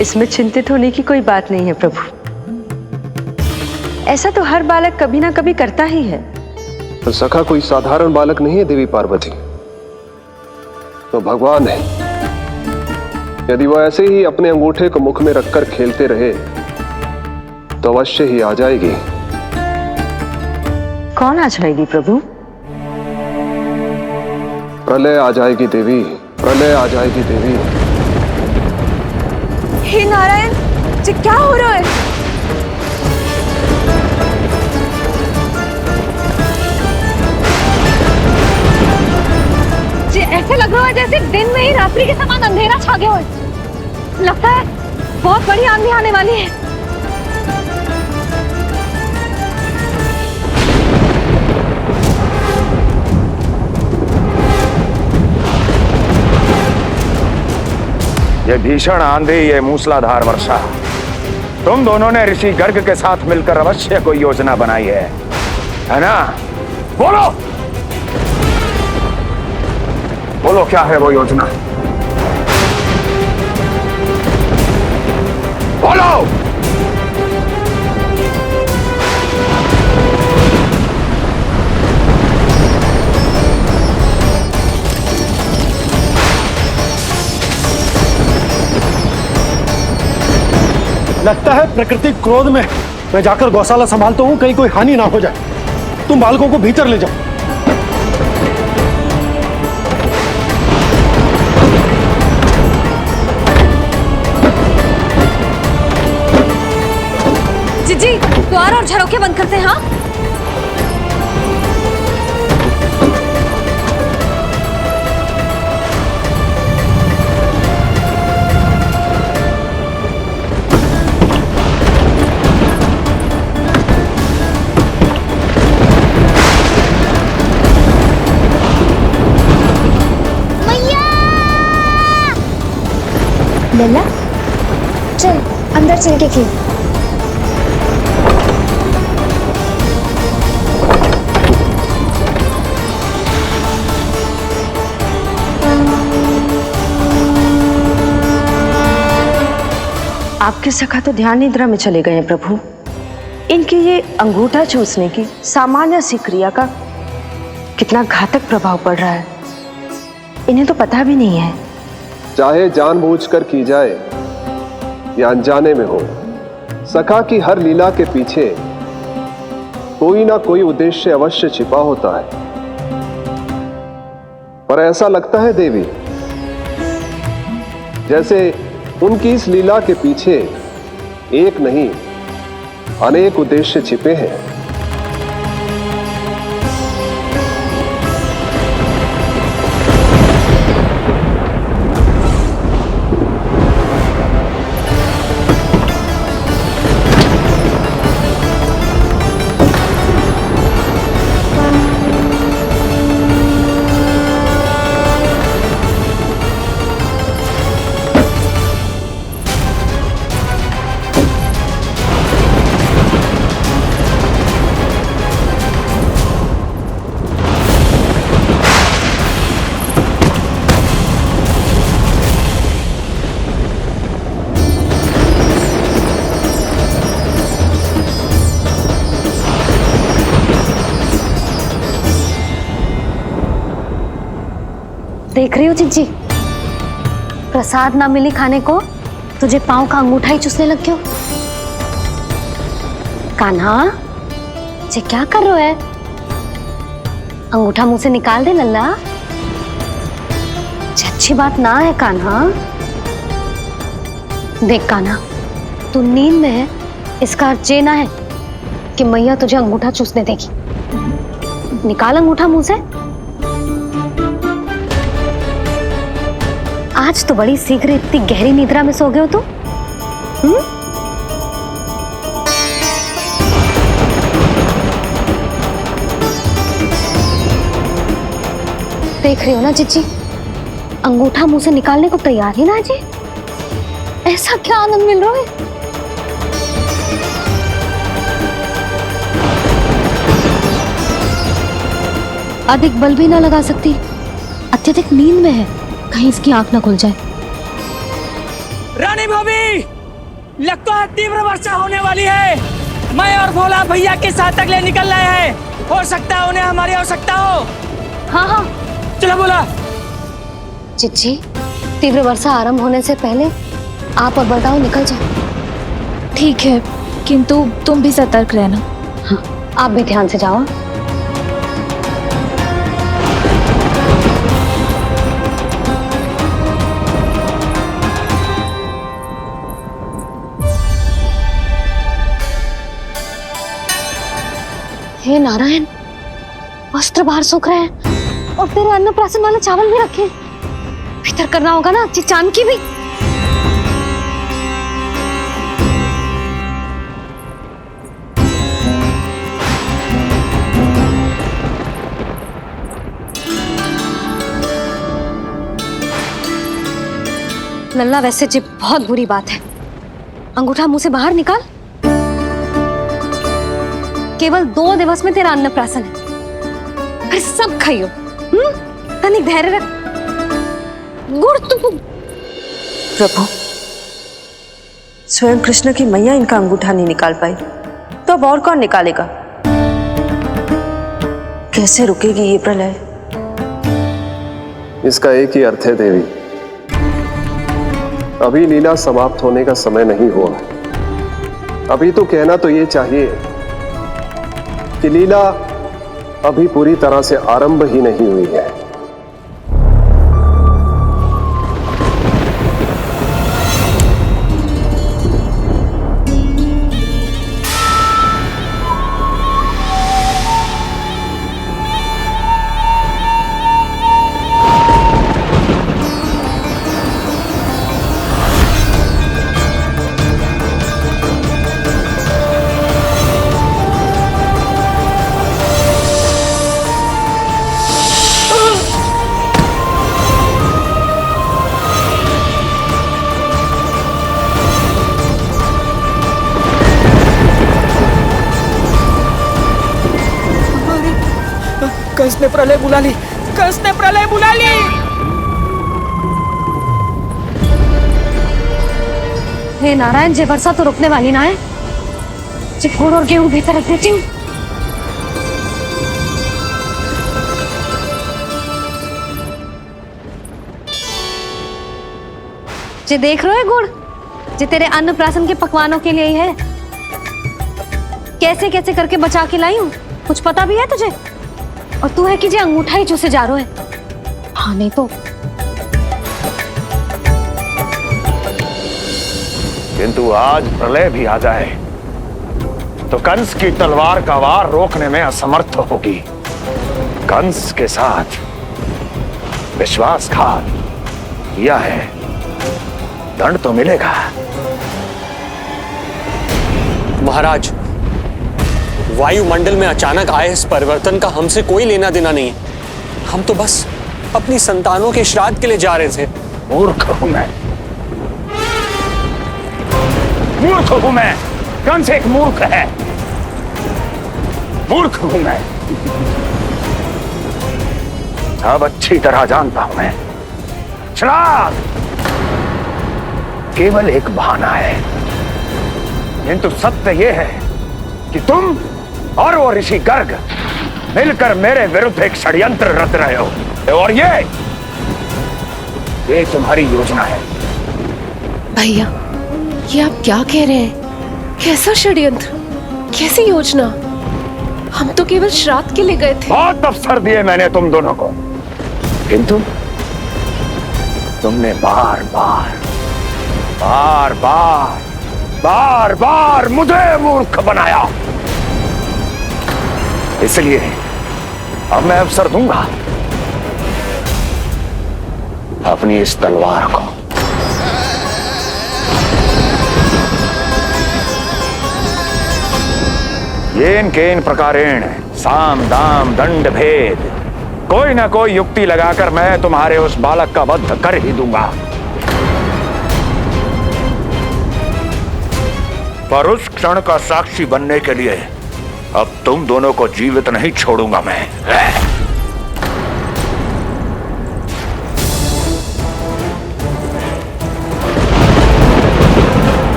इसमें चिंतित होने की कोई बात नहीं है प्रभु। ऐसा तो हर बालक कभी ना कभी करता ही है। तो सखा कोई साधारण बालक नहीं है देवी पार्वती, तो भगवान है। यदि वो ऐसे ही अपने अंगूठे को मुख में रखकर खेलते रहे तो अवश्य ही आ जाएगी। कौन आ जाएगी प्रभु? प्रलय आ जाएगी देवी, प्रलय आ जाएगी देवी। हे नारायण जी, क्या हो रहा है? जी ऐसे लग रहा है जैसे दिन में ही रात्रि के समान अंधेरा छा गया हो। लगता है बहुत बड़ी आंधी आने वाली है। ये भीषण आंधी, ये मूसलाधार वर्षा, तुम दोनों ने ऋषि गर्ग के साथ मिलकर अवश्य कोई योजना बनाई है ना? बोलो बोलो, क्या है वो योजना? बोलो। लगता है प्रकृति क्रोध में। मैं जाकर गौशाला संभालता हूँ, कहीं कोई हानि ना हो जाए। तुम बालकों को भीतर ले जाओ। जी द्वार और झरोखे बंद करते हैं। हाँ लल्ला, चल अंदर चल के खेल। आपके सखा तो ध्यान निद्रा में चले गए हैं प्रभु। इनकी ये अंगूठा चूसने की सामान्य सी क्रिया का कितना घातक प्रभाव पड़ रहा है, इन्हें तो पता भी नहीं है। चाहे जानबूझकर की जाए या अनजाने में हो, सखा की हर लीला के पीछे कोई ना कोई उद्देश्य अवश्य छिपा होता है। पर ऐसा लगता है देवी जैसे उनकी इस लीला के पीछे एक नहीं अनेक उद्देश्य छिपे हैं। देख रही हो चिज्जी, प्रसाद ना मिली खाने को, तुझे पांव का अंगूठा ही चूसने लग गयो। कान्हा, ये क्या कर रहा है? अंगूठा मुंह से निकाल दे लल्ला। अच्छी बात ना है कान्हा। देख कान्हा, तू नींद में है, इसका अर्थ ये ना है कि मैया तुझे अंगूठा चूसने देगी। निकाल अंगूठा मुंह से। आज तो बड़ी शीघ्र इतनी गहरी निद्रा में सो गए हो तुम। देख रही हो ना चिच्ची, अंगूठा मुंह से निकालने को तैयार ही ना जी। ऐसा क्या आनंद मिल रहा है? अधिक बल भी ना लगा सकती, अत्यधिक नींद में है, कहीं इसकी आंख ना खुल जाए। रानी भाभी, लगता है तीव्र वर्षा होने वाली है। मैं और भोला भैया के साथ तक ले निकल रहे हैं। हो सकता है उन्हें हमारी आवश्यकता हो। हाँ हाँ चलो बोला। चिच्ची, तीव्र वर्षा आरंभ होने से पहले आप और बड़गांव निकल जाओ। ठीक है, किंतु तुम भी सतर्क रहना। हाँ, आप भी ध्यान से जाओ। हे नारायण, वस्त्र बाहर सूख रहे हैं और तेरे अन्नप्राशन वाले चावल भी रखे हैं। भीतर करना होगा ना चांद की भी। लल्ला, वैसे जी बहुत बुरी बात है। अंगूठा मुंह से बाहर निकाल। केवल 2 दिवस में तेरा अन्नप्राशन है, फिर सब खाइयो। तनिक धैर्य रख। गुड़ तो प्रभु, स्वयं कृष्ण की मैया इनका अंगूठा नहीं निकाल पाई, तो अब और कौन निकालेगा? कैसे रुकेगी ये प्रलय? इसका एक ही अर्थ है देवी, अभी लीला समाप्त होने का समय नहीं हुआ। अभी तो कहना तो ये चाहिए कि लीला अभी पूरी तरह से आरंभ ही नहीं हुई है। कंस ने प्रलय बुला ली, कंस ने प्रलय बुला ली। हे नारायण, जे वर्षा तो रुकने वाली ना है। जे गुड़ और गेहूं भीतर रख देती हूँ। जे देख रहे हो गुड़, जे तेरे अन्नप्राशन के पकवानों के लिए ही है। कैसे कैसे करके बचा के लाई हूँ, कुछ पता भी है तुझे? और तू है कि जे अंगूठा ही चूसे जा रहा है। हाँ नहीं तो। किंतु आज प्रलय भी आ जाए तो कंस की तलवार का वार रोकने में असमर्थ होगी। कंस के साथ विश्वासघात किया है, दंड तो मिलेगा। महाराज, वायुमंडल में अचानक आए इस परिवर्तन का हमसे कोई लेना देना नहीं है। हम तो बस अपनी संतानों के श्राद्ध के लिए जा रहे थे। मूर्ख हूं मैं, मूर्ख हूं मैं। कंस एक मूर्ख है, मूर्ख हूं मैं। अब अच्छी तरह जानता हूं मैं, श्राद्ध केवल एक बहाना है। किंतु सत्य यह है कि तुम और वो ऋषि गर्ग मिलकर मेरे विरुद्ध एक षड्यंत्र रच रहे हो, और ये तुम्हारी योजना है। भैया, ये आप क्या कह रहे हैं? कैसा षड्यंत्र, कैसी योजना? हम तो केवल श्राद्ध के लिए गए थे। बहुत अवसर दिए मैंने तुम दोनों को, किंतु तुमने बार बार बार बार बार बार मुझे मूर्ख बनाया। इसलिए अब मैं अवसर दूंगा अपनी इस तलवार को। येन केन प्रकारेण साम दाम दंड भेद कोई ना कोई युक्ति लगाकर मैं तुम्हारे उस बालक का वध कर ही दूंगा। पर उस क्षण का साक्षी बनने के लिए अब तुम दोनों को जीवित नहीं छोड़ूंगा मैं।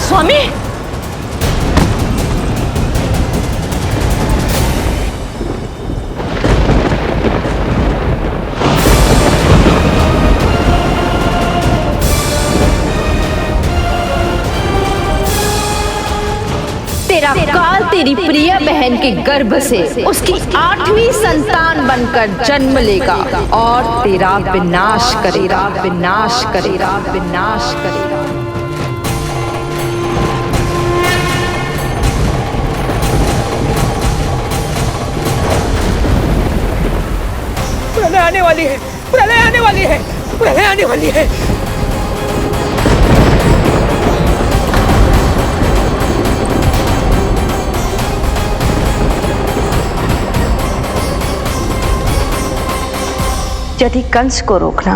स्वामी, तेरा काल तेरी प्रिय बहन के गर्भ से उसकी 8वीं संतान बनकर जन्म लेगा और तेरा विनाश करेगा, विनाश करेगा, विनाश करेगा। प्रलय आने वाली है, प्रलय आने वाली है, प्रलय आने वाली है। यदि कंस को रोकना,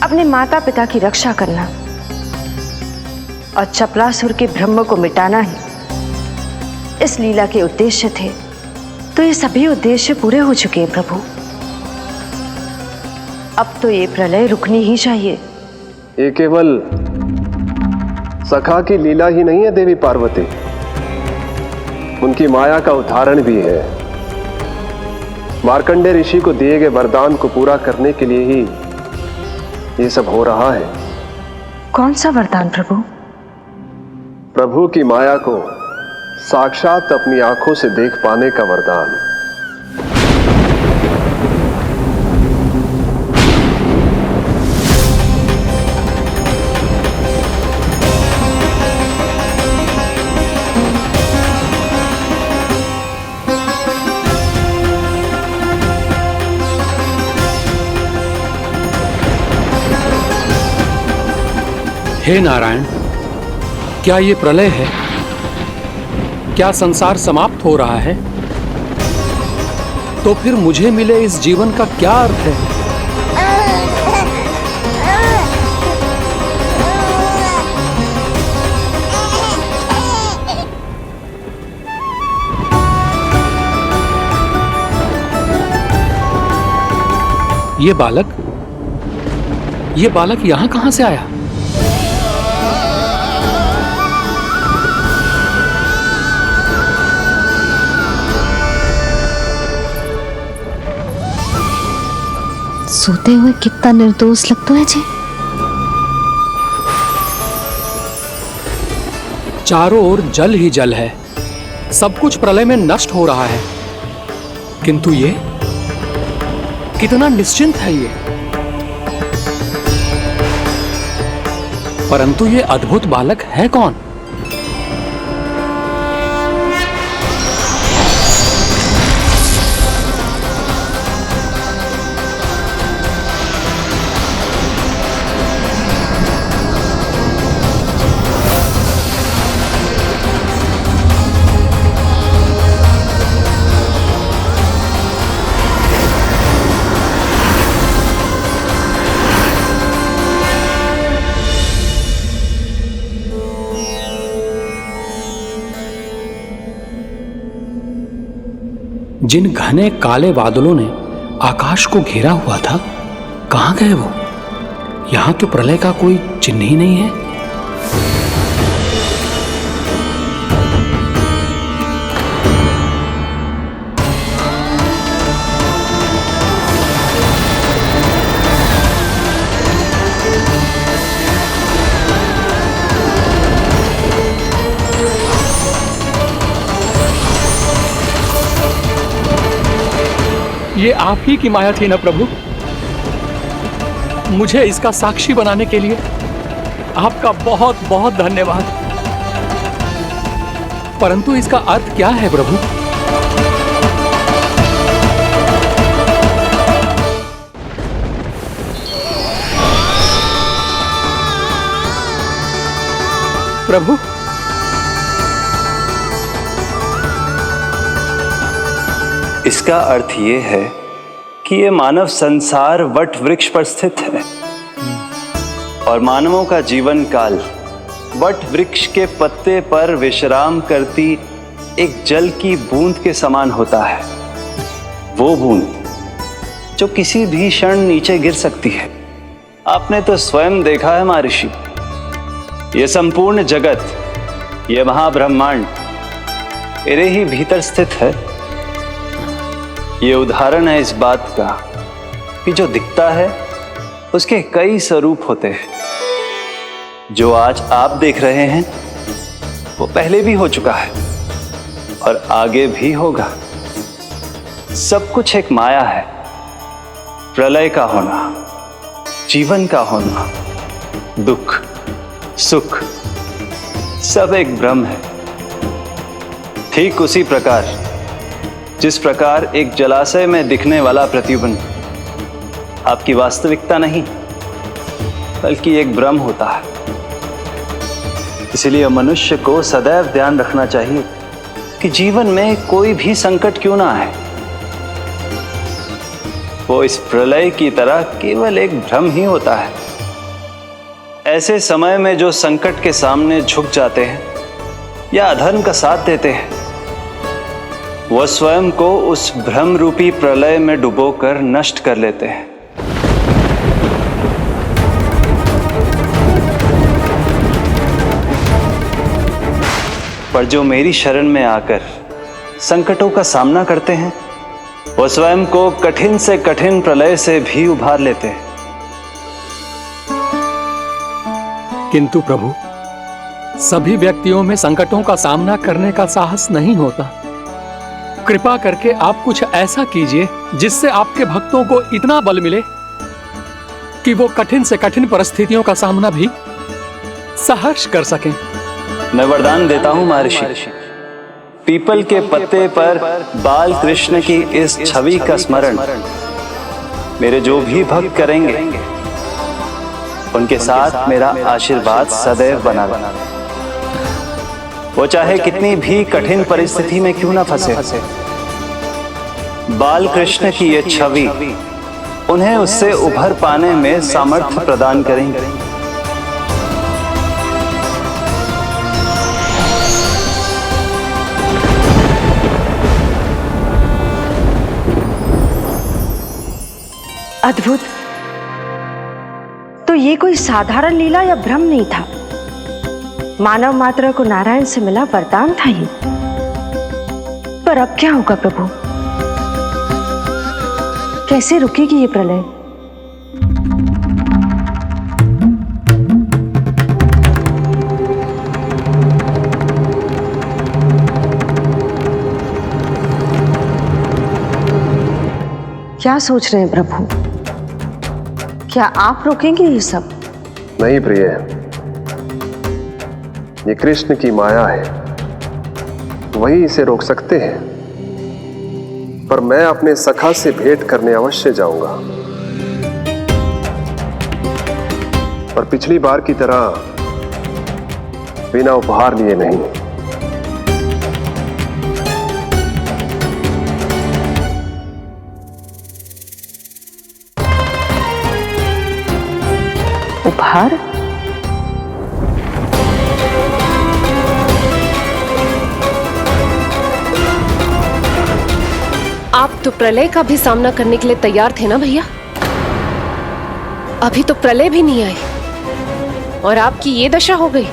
अपने माता पिता की रक्षा करना और चपलासुर के ब्रह्म को मिटाना ही इस लीला के उद्देश्य थे, तो ये सभी उद्देश्य पूरे हो चुके हैं प्रभु। अब तो ये प्रलय रुकनी ही चाहिए। ये केवल सखा की लीला ही नहीं है देवी पार्वती, उनकी माया का उदाहरण भी है। मार्कंडेय ऋषि को दिए गए वरदान को पूरा करने के लिए ही ये सब हो रहा है। कौन सा वरदान प्रभु? प्रभु की माया को साक्षात अपनी आंखों से देख पाने का वरदान। हे नारायण, क्या ये प्रलय है? क्या संसार समाप्त हो रहा है? तो फिर मुझे मिले इस जीवन का क्या अर्थ है? ये बालक यहां कहां से आया? सोते हुए कितना निर्दोष लगता है जी। चारों ओर जल ही जल है, सब कुछ प्रलय में नष्ट हो रहा है, किंतु ये कितना निश्चिंत है ये। परंतु ये अद्भुत बालक है कौन? जिन घने काले बादलों ने आकाश को घेरा हुआ था, कहां गए वो? यहां तो प्रलय का कोई चिन्ह ही नहीं है। ये आप ही की माया थी ना प्रभु? मुझे इसका साक्षी बनाने के लिए आपका बहुत बहुत धन्यवाद। परंतु इसका अर्थ क्या है प्रभु? प्रभु, इसका अर्थ ये है कि ये मानव संसार वट वृक्ष पर स्थित है और मानवों का जीवन काल वट वृक्ष के पत्ते पर विश्राम करती एक जल की बूंद के समान होता है। वो बूंद जो किसी भी क्षण नीचे गिर सकती है। आपने तो स्वयं देखा है महर्षि, ये संपूर्ण जगत, ये महाब्रह्मांड मेरे ही भीतर स्थित है। ये उदाहरण है इस बात का कि जो दिखता है उसके कई स्वरूप होते हैं। जो आज आप देख रहे हैं वो पहले भी हो चुका है और आगे भी होगा। सब कुछ एक माया है। प्रलय का होना, जीवन का होना, दुख सुख सब एक भ्रम है। ठीक उसी प्रकार जिस प्रकार एक जलाशय में दिखने वाला प्रतिबिंब आपकी वास्तविकता नहीं बल्कि एक भ्रम होता है। इसलिए मनुष्य को सदैव ध्यान रखना चाहिए कि जीवन में कोई भी संकट क्यों ना आए, वो इस प्रलय की तरह केवल एक भ्रम ही होता है। ऐसे समय में जो संकट के सामने झुक जाते हैं या अधर्म का साथ देते हैं, वह स्वयं को उस भ्रम रूपी प्रलय में डुबोकर नष्ट कर लेते हैं। पर जो मेरी शरण में आकर संकटों का सामना करते हैं, वो स्वयं को कठिन से कठिन प्रलय से भी उभार लेते हैं। किंतु प्रभु, सभी व्यक्तियों में संकटों का सामना करने का साहस नहीं होता। कृपा करके आप कुछ ऐसा कीजिए जिससे आपके भक्तों को इतना बल मिले कि वो कठिन से कठिन परिस्थितियों का सामना भी सहर्ष कर सकें। मैं वरदान देता हूं महर्षि, पीपल के पत्ते पर बाल कृष्ण की इस छवि का स्मरण मेरे जो भी भक्त करेंगे उनके साथ मेरा आशीर्वाद सदैव बना रहे। वो चाहे कितनी भी कठिन परिस्थिति में क्यों ना फंसे, बाल कृष्ण की ये छवि उन्हें उससे उभर पाने में सामर्थ्य प्रदान करेंगे। अद्भुत। तो ये कोई साधारण लीला या भ्रम नहीं था, मानव मात्र को नारायण से मिला वरदान था ये। पर अब क्या होगा प्रभु? कैसे रुकेगी ये प्रलय? क्या सोच रहे हैं प्रभु? क्या आप रोकेंगे ये सब? नहीं प्रिय, ये कृष्ण की माया है, वही इसे रोक सकते हैं। पर मैं अपने सखा से भेंट करने अवश्य जाऊंगा। पर पिछली बार की तरह बिना उपहार लिए नहीं। उपहार? आप तो प्रलय का भी सामना करने के लिए तैयार थे ना भैया? अभी तो प्रलय भी नहीं आई और आपकी ये दशा हो गई।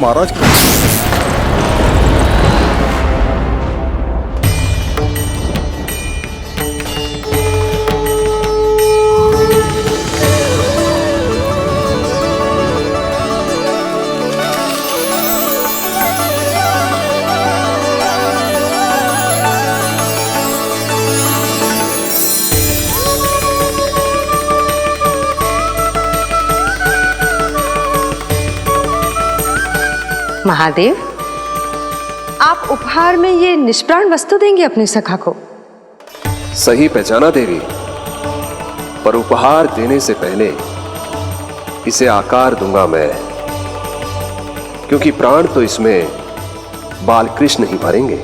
महाराज, महादेव, आप उपहार में ये निष्प्राण वस्तु देंगे अपने सखा को? सही पहचाना देवी, पर उपहार देने से पहले इसे आकार दूंगा मैं, क्योंकि प्राण तो इसमें बाल कृष्ण ही भरेंगे।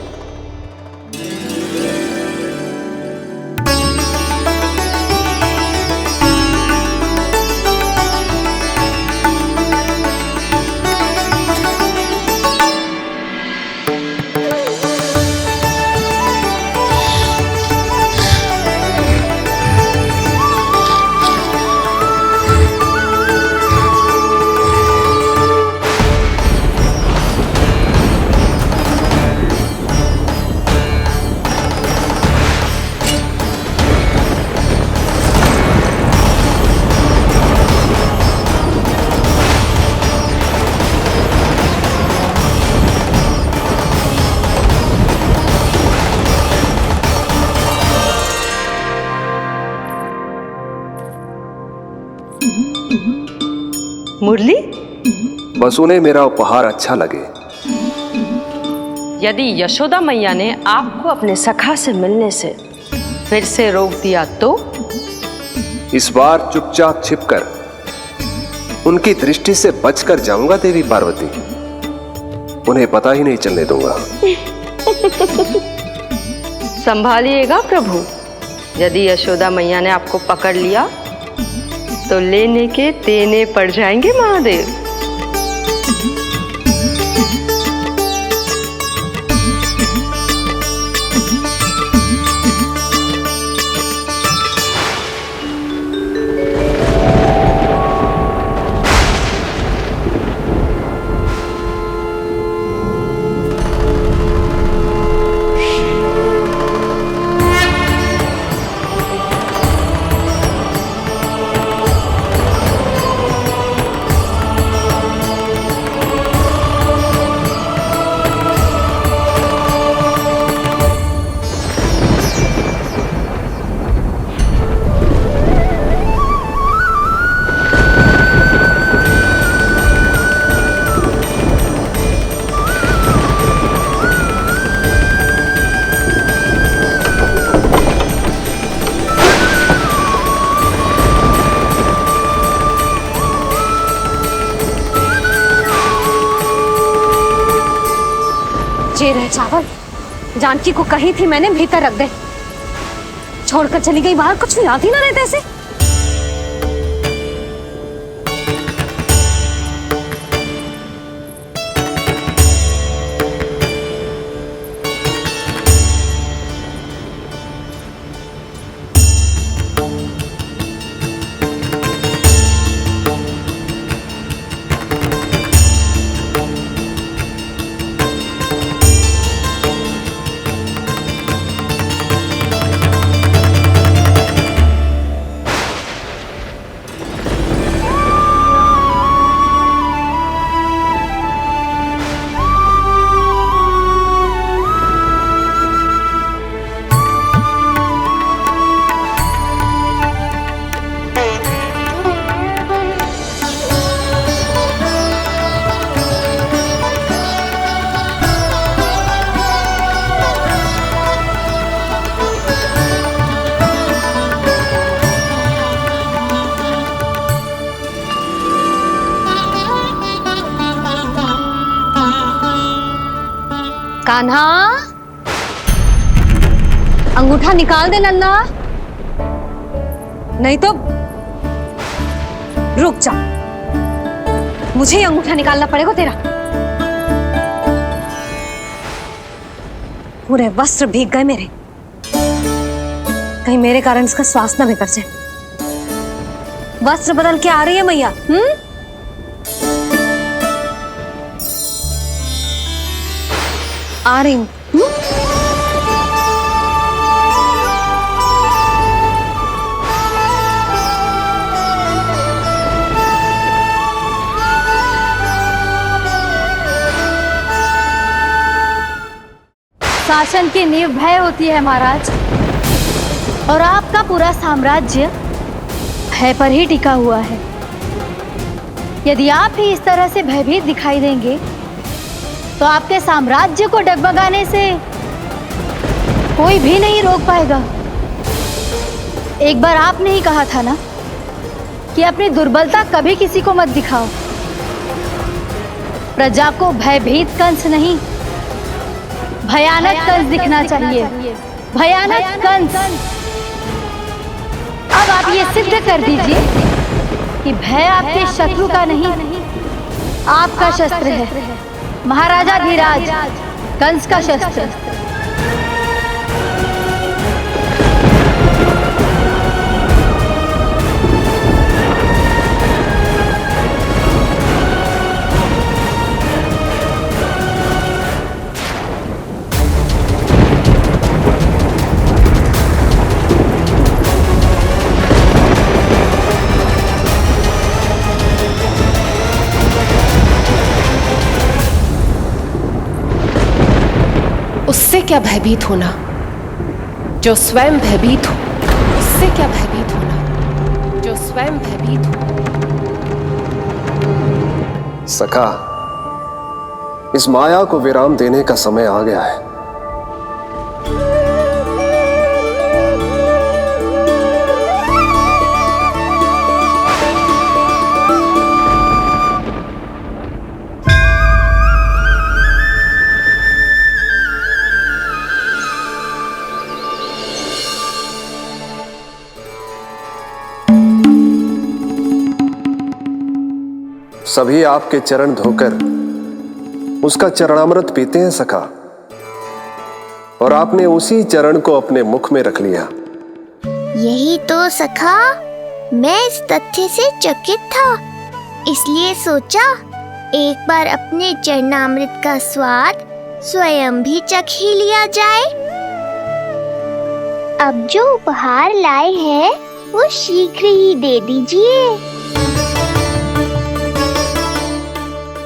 मुरली, बस उन्हें मेरा उपहार अच्छा लगे। यदि यशोदा मैया ने आपको अपने सखा से मिलने से फिर से रोक दिया तो? इस बार चुपचाप छिपकर उनकी दृष्टि से बचकर जाऊंगा देवी पार्वती। उन्हें पता ही नहीं चलने दूंगा। संभालिएगा प्रभु, यदि यशोदा मैया ने आपको पकड़ लिया तो लेने के देने पड़ जाएंगे महादेव। ये रहे चावल, जानकी को कही थी मैंने भीतर रख दे, छोड़कर चली गई बाहर, कुछ याद ही ना रहते ऐसे। कान्हा, अंगूठा निकाल दे नन्ना, नहीं तो रुक जा, मुझे ही अंगूठा निकालना पड़ेगा तेरा। पूरे वस्त्र भीग गए मेरे, कहीं मेरे कारण इसका श्वास ना बिगड़ जाए। वस्त्र बदल के आ रही है मैया। आ रही हूं। शासन की नींव भय होती है महाराज, और आपका पूरा साम्राज्य भय पर ही टिका हुआ है। यदि आप ही इस तरह से भयभीत दिखाई देंगे तो आपके साम्राज्य को डगमगाने से कोई भी नहीं रोक पाएगा। एक बार आपने ही कहा था ना कि अपनी दुर्बलता कभी किसी को मत दिखाओ। प्रजा को भयभीत कंस नहीं, भयानक कंस दिखना चाहिए, भयानक कंस। अब आप ये सिद्ध कर दीजिए कि भय आपके शत्रु का नहीं, आपका शस्त्र है। महाराजा धीराज, कंस का शस्त्र। उससे क्या भयभीत होना जो स्वयं भयभीत हो, उससे क्या भयभीत होना जो स्वयं भयभीत हो। सखा, इस माया को विराम देने का समय आ गया है। सभी आपके चरण धोकर उसका चरणामृत पीते हैं सखा, और आपने उसी चरण को अपने मुख में रख लिया। यही तो सखा, मैं इस तथ्य से चकित था, इसलिए सोचा एक बार अपने चरणामृत का स्वाद स्वयं भी चख ही लिया जाए। अब जो उपहार लाए हैं वो शीघ्र ही दे दीजिए।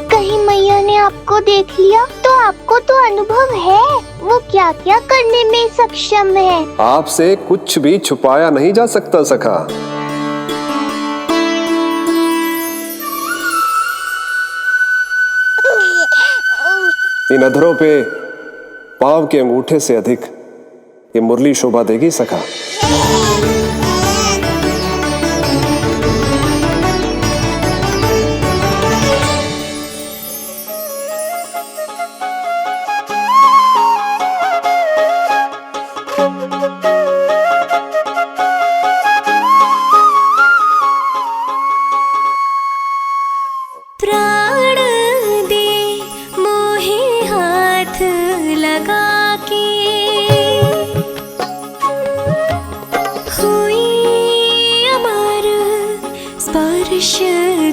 कहीं मैया ने आपको देख लिया तो आपको तो अनुभव है वो क्या क्या करने में सक्षम है। आपसे कुछ भी छुपाया नहीं जा सकता सखा। इन अधरों पे पांव के अंगूठे से अधिक ये मुरली शोभा देगी सखा।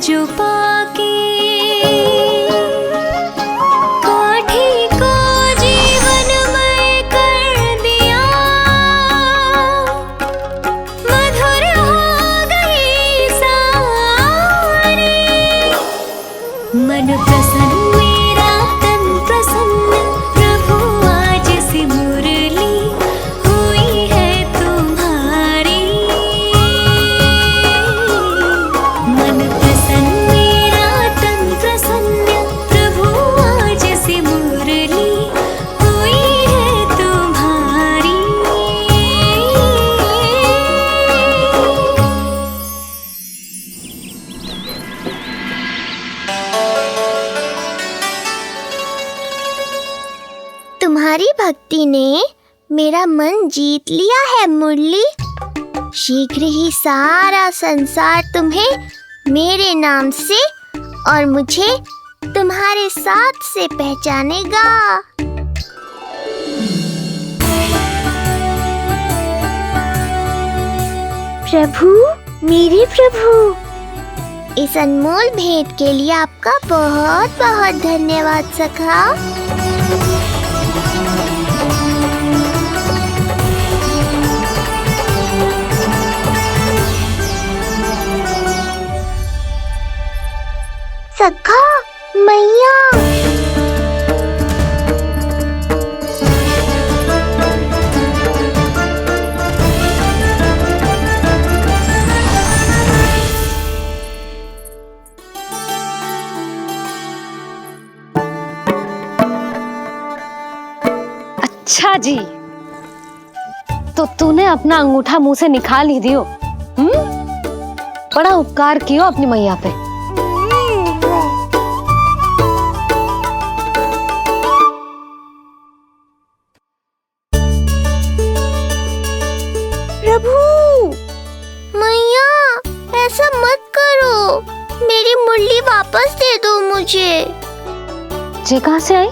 जो पाके काठी को जीवनमय कर दिया, मधुर हो गई सारी। मन प्रसन्न मेरा तन प्रसन्न, प्रभु आज से मुरली हुई है तुम्हारी। मन तुम्हारी भक्ति ने मेरा मन जीत लिया है मुरली। शीघ्र ही सारा संसार तुम्हें मेरे नाम से और मुझे तुम्हारे साथ से पहचानेगा। प्रभु, मेरे प्रभु, इस अनमोल भेंट के लिए आपका बहुत बहुत धन्यवाद सखा। सखा, मैया, अच्छा जी, तो तूने अपना अंगूठा मुंह से निकाल ही दियो। बड़ा उपकार कियो अपनी मैया पे। वापस दे दो मुझे। ये कहाँ से आई?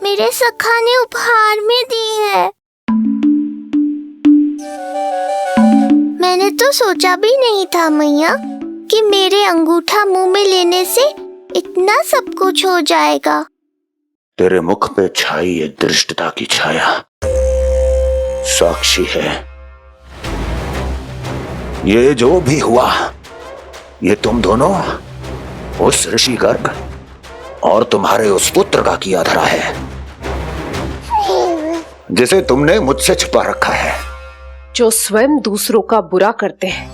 मेरे सखा ने उपहार में दी है। मैंने तो सोचा भी नहीं था मैया कि मेरे अंगूठा मुंह में लेने से इतना सब कुछ हो जाएगा। तेरे मुख पे छाई ये दृष्टता की छाया साक्षी है। ये जो भी हुआ, ये तुम दोनों, उस ऋषि गर्ग और तुम्हारे उस पुत्र का किया धरा है, जिसे तुमने मुझसे छुपा रखा है। जो स्वयं दूसरों का बुरा करते हैं,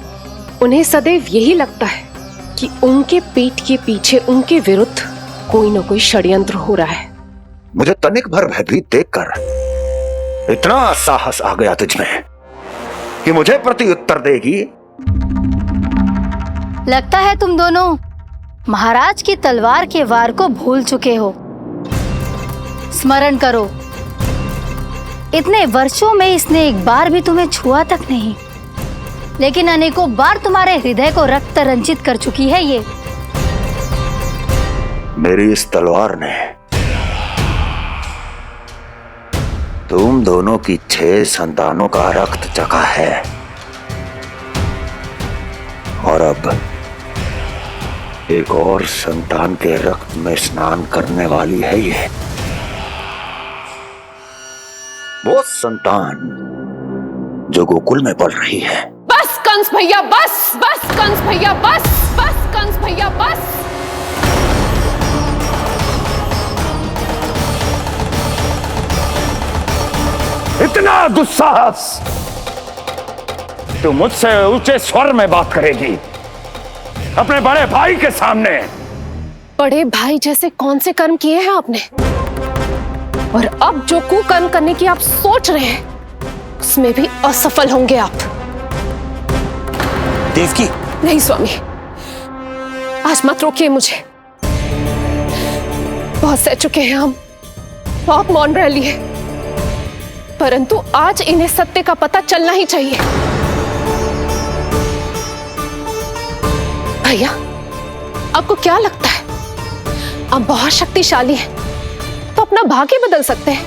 उन्हें सदैव यही लगता है कि उनके पीठ के पीछे उनके विरुद्ध कोई न कोई षड्यंत्र हो रहा है। मुझे तनिक भर भयभीत देखकर इतना साहस आ गया तुझमें कि मुझे प्रति उत्तर देगी। लगता है तुम दोनों महाराज की तलवार के वार को भूल चुके हो। स्मरण करो, इतने वर्षों में इसने एक बार भी तुम्हें छुआ तक नहीं, लेकिन अनेकों बार तुम्हारे हृदय को रक्त रंजित कर चुकी है ये। मेरी इस तलवार ने तुम दोनों की 6 संतानों का रक्त चखा है, और अब एक और संतान के रक्त में स्नान करने वाली है ये। वो संतान जो गोकुल में पल रही है। बस कंस भैया बस, बस कंस भैया बस, बस कंस भैया बस। इतना दुस्साहस! तू मुझसे ऊंचे स्वर में बात करेगी अपने बड़े भाई के सामने? बड़े भाई जैसे कौन से कर्म किए हैं आपने? और अब जो कुकर्म करने की आप सोच रहे हैं, उसमें भी असफल होंगे आप। देवकी! नहीं स्वामी, आज मत रोकिए मुझे। बहुत सह चुके हैं हम, आप मौन रह लिए, परंतु आज इन्हें सत्य का पता चलना ही चाहिए। भैया, आपको क्या लगता है आप बहुत शक्तिशाली हैं, तो अपना भाग्य बदल सकते हैं?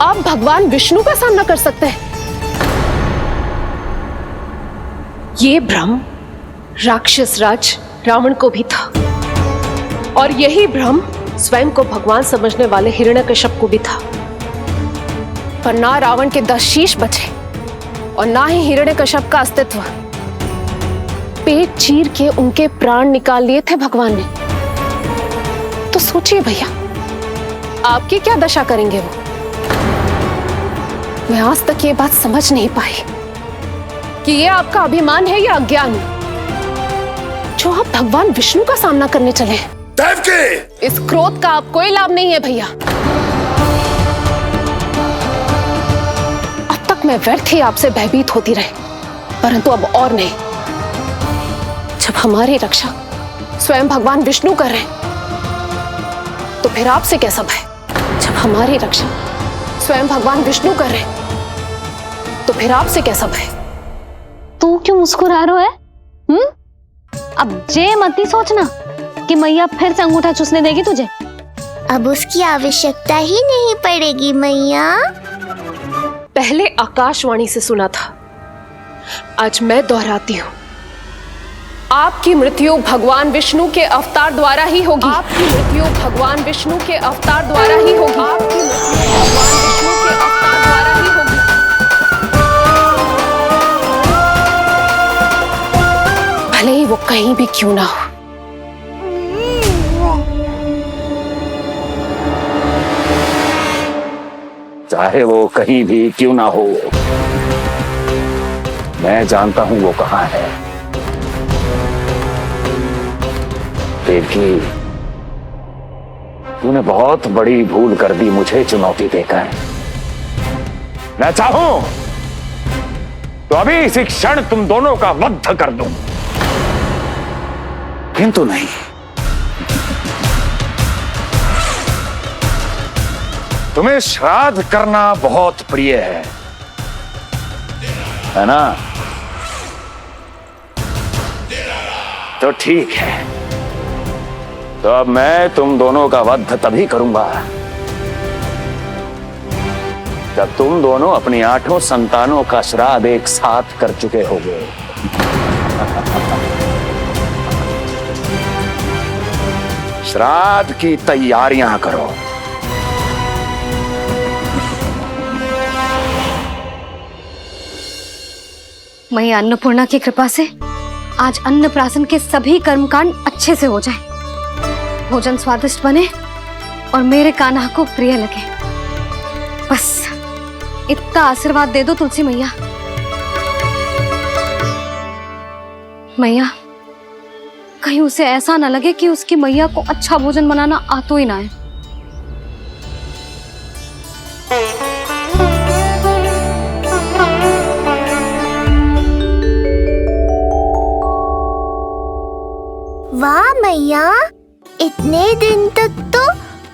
आप भगवान विष्णु का सामना कर सकते हैं। ये भ्रम राक्षस राज रावण को भी था, और यही भ्रम स्वयं को भगवान समझने वाले हिरण्यकश्यप को भी था। पर ना रावण के 10 शीश बचे और ना ही हिरण्यकश्यप का अस्तित्व। पेट चीर के उनके प्राण निकाल लिए थे भगवान ने। तो सोचिए भैया, आपकी क्या दशा करेंगे वो? मैं आज तक ये बात समझ नहीं पाई कि ये आपका अभिमान है या अज्ञान, जो आप भगवान विष्णु का सामना करने चले हैं। देवकी! इस क्रोध का आप कोई लाभ नहीं है भैया। अब तक मैं व्यर्थ ही आपसे भयभीत होती रही, परंतु अब और नहीं। जब हमारी रक्षा स्वयं भगवान विष्णु कर रहे हैं, तो फिर आपसे कैसा भय? जब हमारी रक्षा स्वयं भगवान विष्णु कर रहे हैं, तो फिर आपसे कैसा भय? तू क्यों मुस्कुरा रहा है? अब जे मत ही सोचना कि मैया फिर से अंगूठा चूसने देगी तुझे। अब उसकी आवश्यकता ही नहीं पड़ेगी मैया। पहले आकाशवाणी से सुना था, आज मैं दोहराती हूँ। आपकी मृत्यु भगवान विष्णु के अवतार द्वारा ही होगी। आपकी मृत्यु भगवान विष्णु के अवतार द्वारा ही होगी। आपकी मृत्यु भगवान विष्णु के अवतार द्वारा ही होगी। भले ही वो कहीं भी क्यों ना हो। चाहे वो कहीं भी क्यों ना हो, मैं जानता हूं वो कहां है। देवकी, तूने बहुत बड़ी भूल कर दी मुझे चुनौती देकर। मैं चाहूं तो अभी इसी क्षण तुम दोनों का वध कर दूं, किंतु नहीं। तुम्हें श्राद्ध करना बहुत प्रिय है ना? तो ठीक है, तो अब मैं तुम दोनों का वध तभी करूंगा जब तुम दोनों अपनी 8 संतानों का श्राद्ध एक साथ कर चुके होगे। श्राद्ध की तैयारियां करो। मैया अन्नपूर्णा की कृपा से आज अन्नप्राशन के सभी कर्मकांड अच्छे से हो जाए, भोजन स्वादिष्ट बने और मेरे कान्हा को प्रिय लगे। बस इतना आशीर्वाद दे दो तुलसी मैया। मैया, कहीं उसे ऐसा ना लगे कि उसकी मैया को अच्छा भोजन बनाना आता ही ना है। वाह मैया, इतने दिन तक तो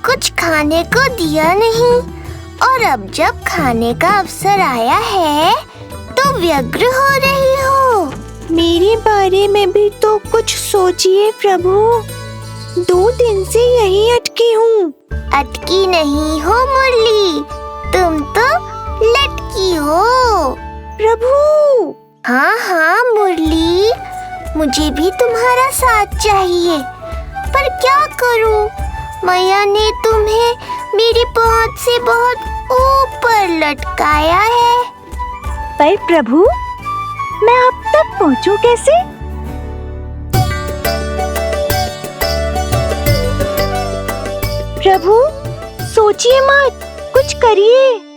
कुछ खाने को दिया नहीं और अब जब खाने का अवसर आया है तो व्यग्र हो रही हो। मेरे बारे में भी तो कुछ सोचिए प्रभु। 2 दिन से यहीं अटकी हूँ। अटकी नहीं हो मुरली, तुम तो लटकी हो प्रभु। हाँ हाँ मुरली, मुझे भी तुम्हारा साथ चाहिए, पर क्या करूं? मैया ने तुम्हें मेरी पहुंच से बहुत ऊपर लटकाया है। पर प्रभु, मैं अब तक पहुंचूं कैसे? प्रभु, सोचिए मत, कुछ करिए।